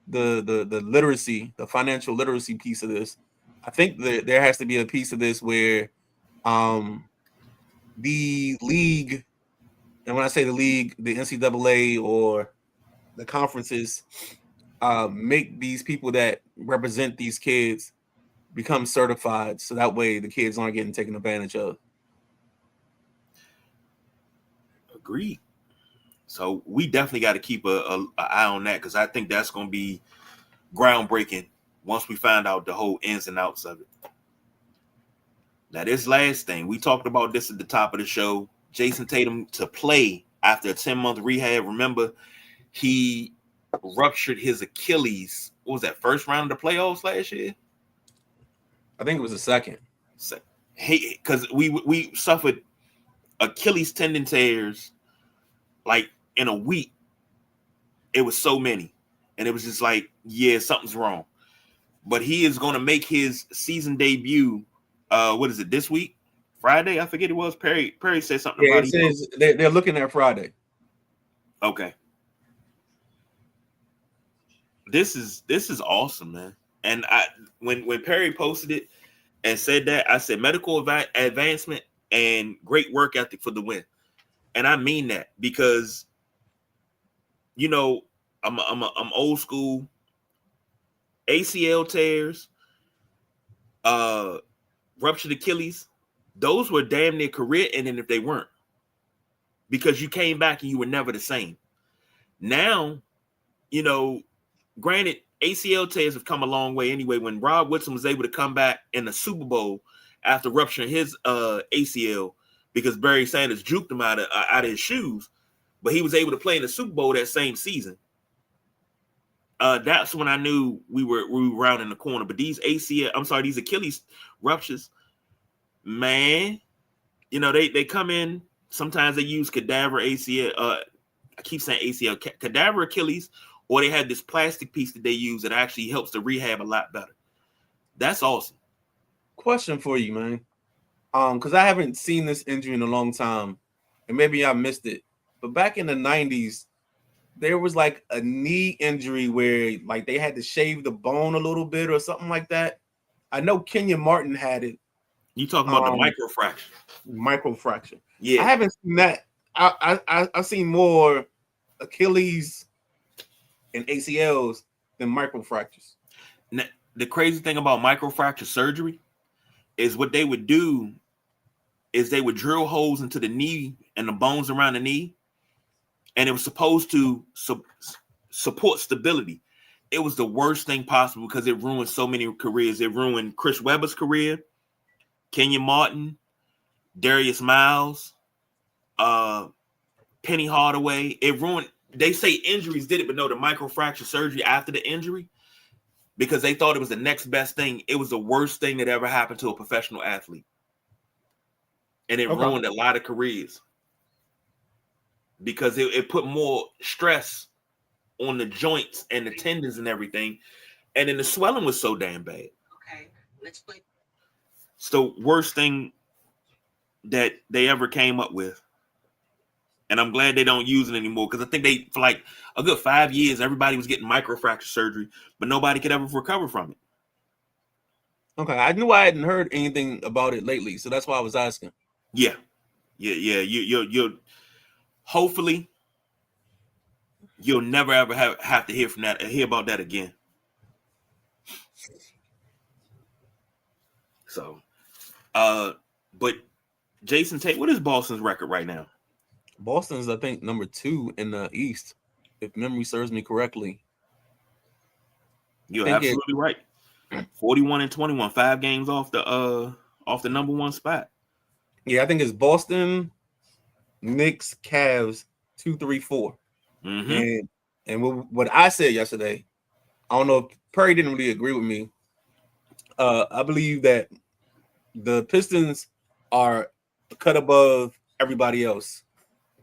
literacy, the financial literacy piece of this. I think that there has to be a piece of this where the league, and when I say the league, the NCAA or the conferences, make these people that represent these kids become certified, so that way the kids aren't getting taken advantage of. Agreed. So we definitely got to keep a eye on that, because I think that's going to be groundbreaking once we find out the whole ins and outs of it. Now, this last thing, we talked about this at the top of the show. Jason Tatum to play after a 10-month rehab. Remember, he ruptured his Achilles. What was that, first round of the playoffs last year? I think it was the second. Because we suffered Achilles tendon tears like in a week. It was so many, and it was just like, yeah, something's wrong. But he is going to make his season debut. What is it, this week? Friday? I forget it was. Perry said something about it. Says they're looking at Friday. Okay. This is awesome, man. And when Perry posted it and said that, I said medical advancement and great work ethic for the win. And I mean that, because, you know, I'm old school. ACL tears, ruptured Achilles, those were damn near career ending if they weren't, because you came back and you were never the same. Now, you know, granted, ACL tears have come a long way anyway. When Rob Woodson was able to come back in the Super Bowl after rupturing his ACL because Barry Sanders juked him out of his shoes, but he was able to play in the Super Bowl that same season. That's when I knew we were rounding the corner. But these these Achilles ruptures, man, you know, they come in. Sometimes they use cadaver ACL. I keep saying ACL, cadaver Achilles, or they had this plastic piece that they use that actually helps the rehab a lot better. That's awesome. Question for you, man. Because I haven't seen this injury in a long time, and maybe I missed it. But back in the 90s, there was like a knee injury where like they had to shave the bone a little bit or something like that. I know Kenyon Martin had it. You talking about the microfracture? Microfracture. Yeah. I haven't seen that. I've seen more Achilles and ACLs than microfractures. Now, the crazy thing about microfracture surgery is what they would do is they would drill holes into the knee and the bones around the knee, and it was supposed to support stability. It was the worst thing possible because it ruined so many careers. It ruined Chris Webber's career, Kenyon Martin, Darius Miles, Penny Hardaway. It ruined. They say injuries did it, but no, the microfracture surgery after the injury, because they thought it was the next best thing. It was the worst thing that ever happened to a professional athlete. And it ruined a lot of careers because it put more stress on the joints and the tendons and everything. And then the swelling was so damn bad. Okay, let's play. It's the worst thing that they ever came up with. And I'm glad they don't use it anymore, because I think for like a good 5 years, everybody was getting microfracture surgery, but nobody could ever recover from it. Okay, I knew I hadn't heard anything about it lately, so that's why I was asking. Yeah. You're hopefully you'll never ever have to hear about that again. So, but Jason Tate, what is Boston's record right now? Boston's, I think, number 2 in the East, if memory serves me correctly. You're absolutely right. 41-21, 5 games off the number 1 spot. Yeah, I think it's Boston, Knicks, Cavs, 2, 3, 4. Mm-hmm. And what I said yesterday, I don't know if Perry didn't really agree with me. I believe that the Pistons are a cut above everybody else.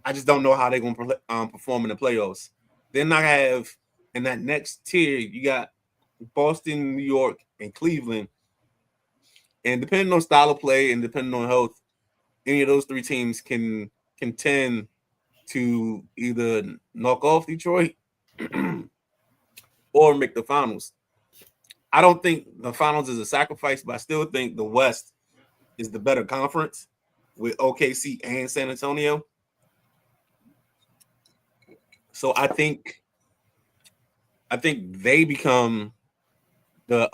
I just don't know how they're going to perform in the playoffs. Then I have in that next tier, you got Boston, New York, and Cleveland. And depending on style of play and depending on health, any of those 3 teams can contend to either knock off Detroit or make the finals. I don't think the finals is a sacrifice, but I still think the West is the better conference with OKC and San Antonio. So I think they become the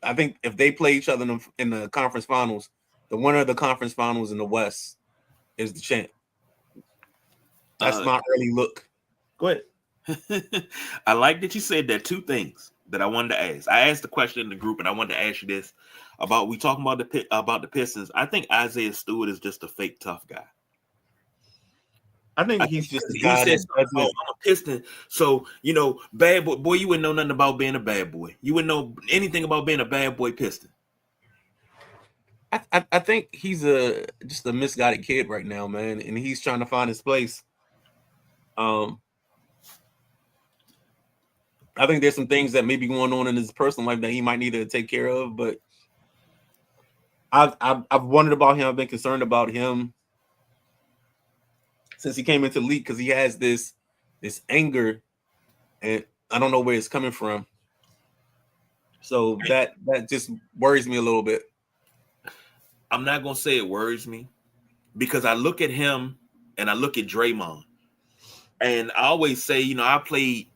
I think if they play each other in the conference finals, the winner of the conference finals in the West is the champ. That's my early look. Go ahead. I like that you said that. 2 things that I wanted to ask. I asked the question in the group, and I wanted to ask you this about we talking about the Pistons. I think Isaiah Stewart is just a fake tough guy. I think he's just a guy that I'm a Piston. So, bad boy, you wouldn't know nothing about being a bad boy. You wouldn't know anything about being a bad boy Piston. I think he's just a misguided kid right now, man, and he's trying to find his place. I think there's some things that may be going on in his personal life that he might need to take care of, but I've wondered about him. I've been concerned about him since he came into the league because he has this anger, and I don't know where it's coming from. So that just worries me a little bit. I'm not gonna say it worries me because I look at him and I look at Draymond, and I always say, I played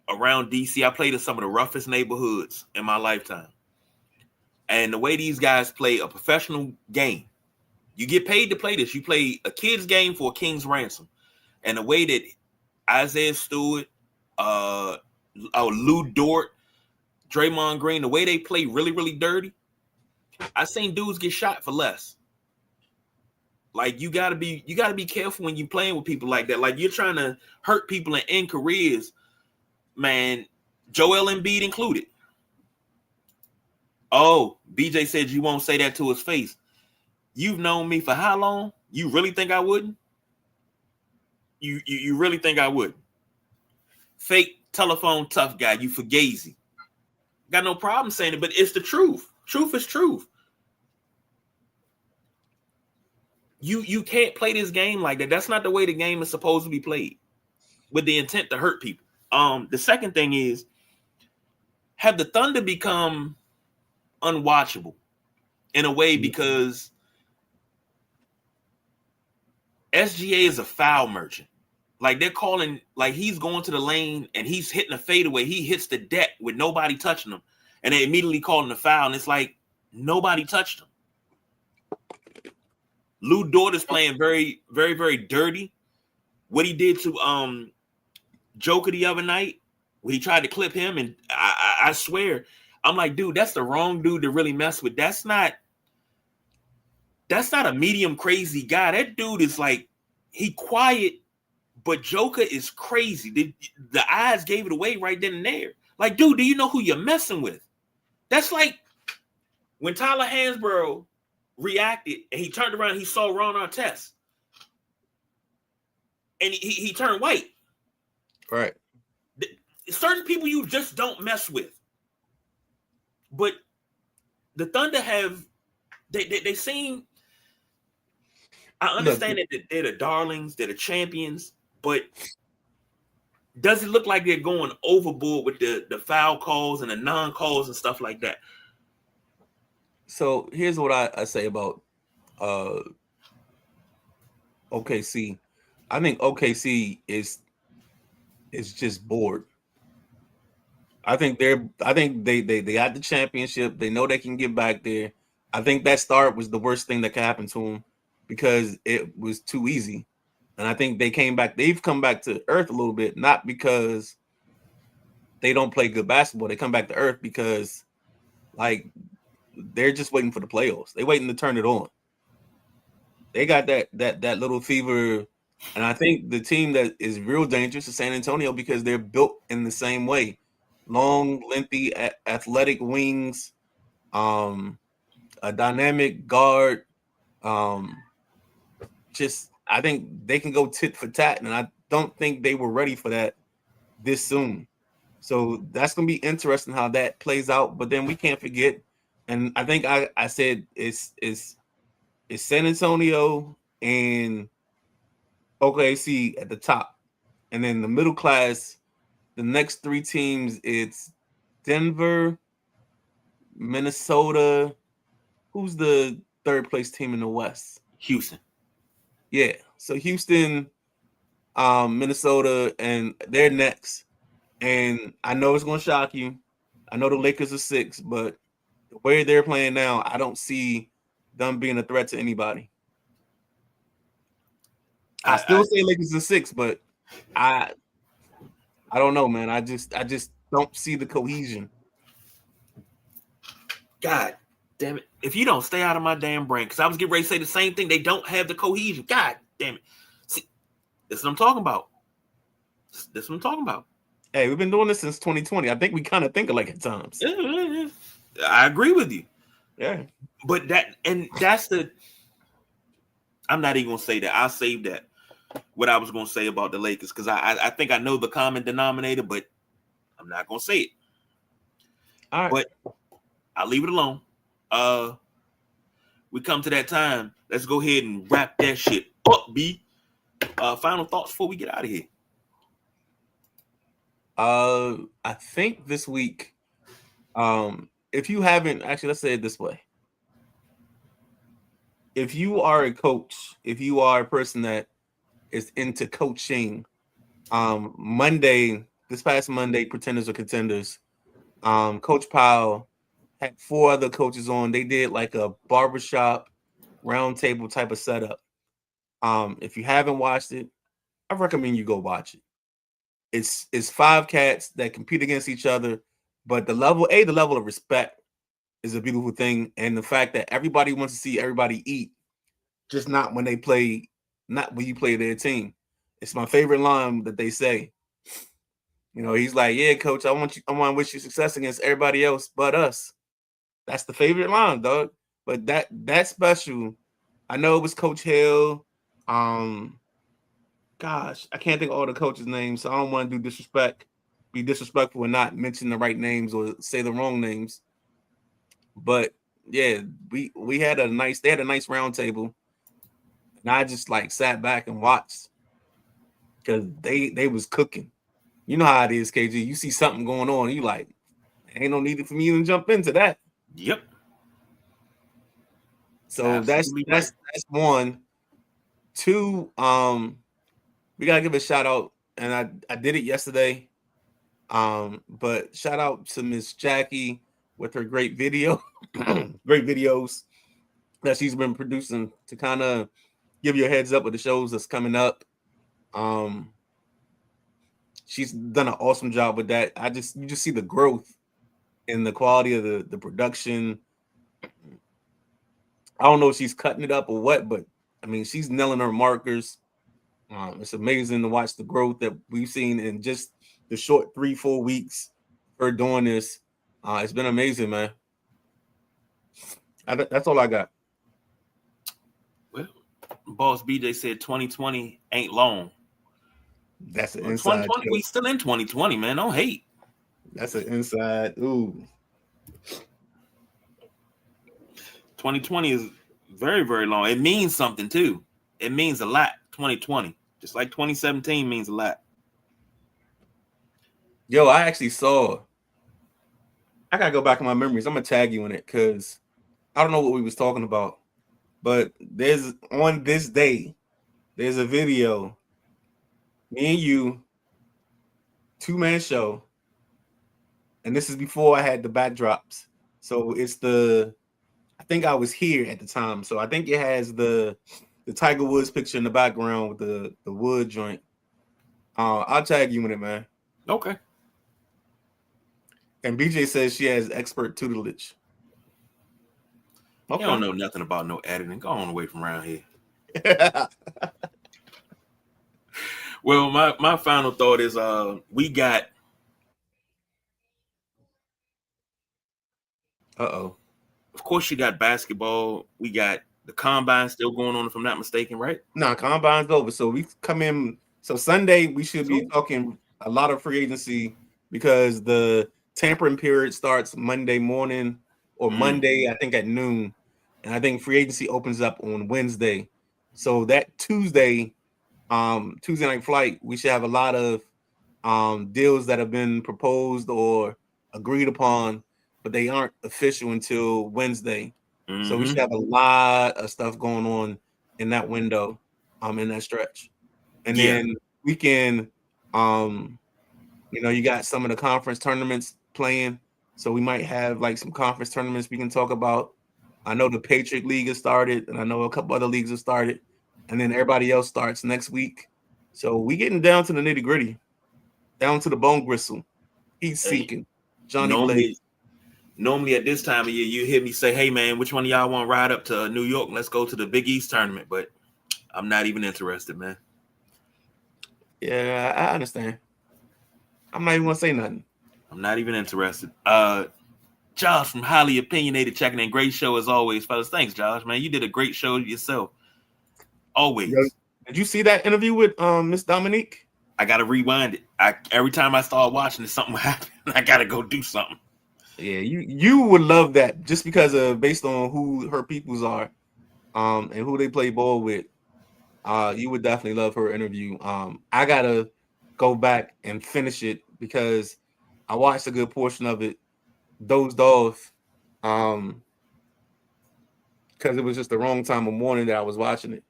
around DC. I played in some of the roughest neighborhoods in my lifetime, and the way these guys play a professional game. You get paid to play this. You play a kid's game for a king's ransom. And the way that Isaiah Stewart, Lou Dort, Draymond Green, the way they play really, really dirty, I seen dudes get shot for less. Like you gotta be careful when you're playing with people like that. Like you're trying to hurt people and end careers, man. Joel Embiid included. Oh, BJ said you won't say that to his face. You've known me for how long? You really think I wouldn't? You really think I wouldn't? Fake telephone tough guy, you fugazi. Got no problem saying it, but it's the truth. Truth is truth. You can't play this game like that. That's not the way the game is supposed to be played, with the intent to hurt people. The second thing is, have the Thunder become unwatchable in a way because SGA is a foul merchant. Like they're calling, like he's going to the lane and he's hitting a fadeaway. He hits the deck with nobody touching him, and they immediately call him the foul. And it's like nobody touched him. Lou Dort is playing very, very, very dirty. What he did to Joker the other night, when he tried to clip him, and I swear, I'm like, dude, that's the wrong dude to really mess with. That's not a medium crazy guy. That dude is like, he quiet, but Joker is crazy. The eyes gave it away right then and there. Like, dude, do you know who you're messing with? That's like when Tyler Hansborough reacted and he turned around, he saw Ron Artest, and he turned white. Right. Certain people you just don't mess with. But the Thunder have they seem. I understand that they're the darlings, they're the champions, but does it look like they're going overboard with the foul calls and the non-calls and stuff like that? So here's what I say about OKC. I think OKC is just bored. I think they got the championship. They know they can get back there. I think that start was the worst thing that could happen to them because it was too easy. And I think they've come back to earth a little bit, not because they don't play good basketball. They come back to earth because like they're just waiting for the playoffs. They're waiting to turn it on. They got that little fever. And I think the team that is real dangerous is San Antonio because they're built in the same way. Long, lengthy, athletic wings, a dynamic guard. I think they can go tit for tat, and I don't think they were ready for that this soon. So that's going to be interesting how that plays out. But then we can't forget, and I think I said it's San Antonio and OKC at the top, and then the middle class. The next three teams, it's Denver, Minnesota. Who's the third place team in the West? Houston. Yeah. So Houston, Minnesota, and they're next. And I know it's going to shock you. I know the Lakers are 6, but the way they're playing now, I don't see them being a threat to anybody. I still say Lakers are 6, but I don't know, man. I just don't see the cohesion. God damn it. If you don't stay out of my damn brain, because I was getting ready to say the same thing. They don't have the cohesion. God damn it. See, this is what I'm talking about. This is what I'm talking about. Hey, we've been doing this since 2020. I think we kind of think alike at times. I agree with you. Yeah. But that's the I'm not even gonna say that. I'll save that. What I was going to say about the Lakers, because I think I know the common denominator, but I'm not going to say it. All right. But I'll leave it alone. We come to that time. Let's go ahead and wrap that shit up, B. Final thoughts before we get out of here. I think this week, if you haven't, actually, let's say it this way. If you are a coach, if you are a person that is into coaching, this past Monday, Pretenders or Contenders, Coach Powell had 4 other coaches on. They did like a barbershop roundtable type of setup. If you haven't watched it, I recommend you go watch it. It's 5 cats that compete against each other, but the level of respect is a beautiful thing, and the fact that everybody wants to see everybody eat, just not when you play their team. It's my favorite line that they say. You know, he's like, "Yeah, coach, I want to wish you success against everybody else but us." That's the favorite line, dog. But that's special. I know it was Coach Hill. Gosh, I can't think of all the coaches' names, so I don't want to do disrespect. be disrespectful and not mention the right names or say the wrong names. But yeah, we had a nice. They had a nice round table, and I just like sat back and watched because they was cooking. You know how it is, KG. You see something going on, you like, ain't no need for me to jump into that. Yep. So that's one. Two, we gotta give a shout out, and I did it yesterday. But shout out to Miss Jackie with her great video, great videos that she's been producing to kind of give you a heads up with the shows that's coming up. She's done an awesome job with that. You just see the growth in the quality of the production. I don't know if she's cutting it up or what, but I mean, she's nailing her markers. It's amazing to watch the growth that we've seen in just the short 3-4 weeks her doing this. It's been amazing, man. That's all I got. Well, Boss BJ said 2020 ain't long. That's an inside. 2020, we still in 2020, man. Don't hate. That's an inside. Ooh. 2020 is very, very long. It means something too. It means a lot. 2020, just like 2017 means a lot. Yo, I actually saw. I gotta go back in my memories. I'm gonna tag you in it because I don't know what we was talking about, but there's on this day, there's a video. Me and you, 2-man show, and this is before I had the backdrops. So it's I think I was here at the time, so I think it has the Tiger Woods picture in the background with the wood joint. I'll tag you in it, man. Okay. And BJ says she has expert tutelage. Okay. You don't know nothing about no editing. Go on away from around here. Well, my final thought is we got. Uh-oh. Of course, you got basketball. We got the combine still going on, if I'm not mistaken, right? No, combine's over. So we come in. So Sunday, we should be talking a lot of free agency because the tampering period starts Monday morning or Monday, I think at noon. And I think free agency opens up on Wednesday. So that Tuesday night flight, we should have a lot of deals that have been proposed or agreed upon, but they aren't official until Wednesday. Mm-hmm. So we should have a lot of stuff going on in that window, in that stretch. And then we can, you got some of the conference tournaments playing. So we might have like some conference tournaments we can talk about. I know the Patriot League has started, and I know a couple other leagues have started, and then everybody else starts next week. So we getting down to the nitty gritty, down to the bone gristle. He's seeking. Johnny Blaze. Normally at this time of year, you hear me say, hey, man, which one of y'all want to ride up to New York? Let's go to the Big East tournament. But I'm not even interested, man. Yeah, I understand. I'm not even going to say nothing. I'm not even interested. Josh from Highly Opinionated checking in. Great show as always, fellas. Thanks, Josh, man. You did a great show yourself. Always. Yo, did you see that interview with Miss Dominique? I got to rewind it. Every time I start watching it, something happened. I got to go do something. Yeah, you would love that just because of based on who her peoples are, and who they play ball with. You would definitely love her interview. I gotta go back and finish it because I watched a good portion of it, dozed off, because it was just the wrong time of morning that I was watching it.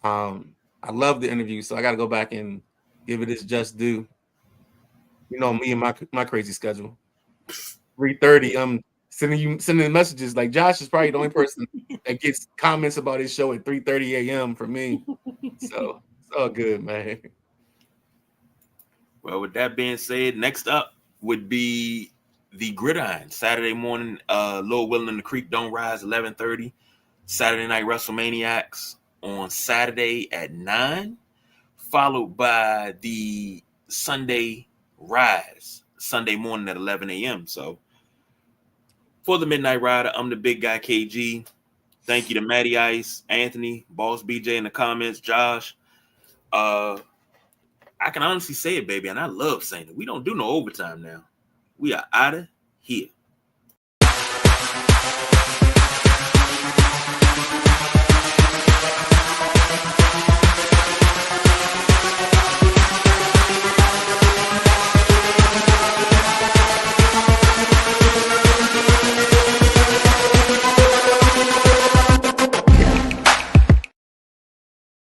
I love the interview, so I gotta go back and give it its just due. You know me and my crazy schedule. 3:30, I'm sending messages. Like Josh is probably the only person that gets comments about his show at 3:30 a.m. for me. So it's all good, man. Well, with that being said, next up would be the Gridiron. Saturday morning, Lord willing and the Creek Don't Rise, 11:30. Saturday Night WrestleManiacs on Saturday at 9, followed by the Sunday Rise, Sunday morning at 11 a.m. So for the Midnight Rider, I'm the big guy, KG. Thank you to Matty Ice, Anthony, Boss BJ in the comments, Josh. I can honestly say it, baby, and I love saying it. We don't do no overtime now. We are out of here.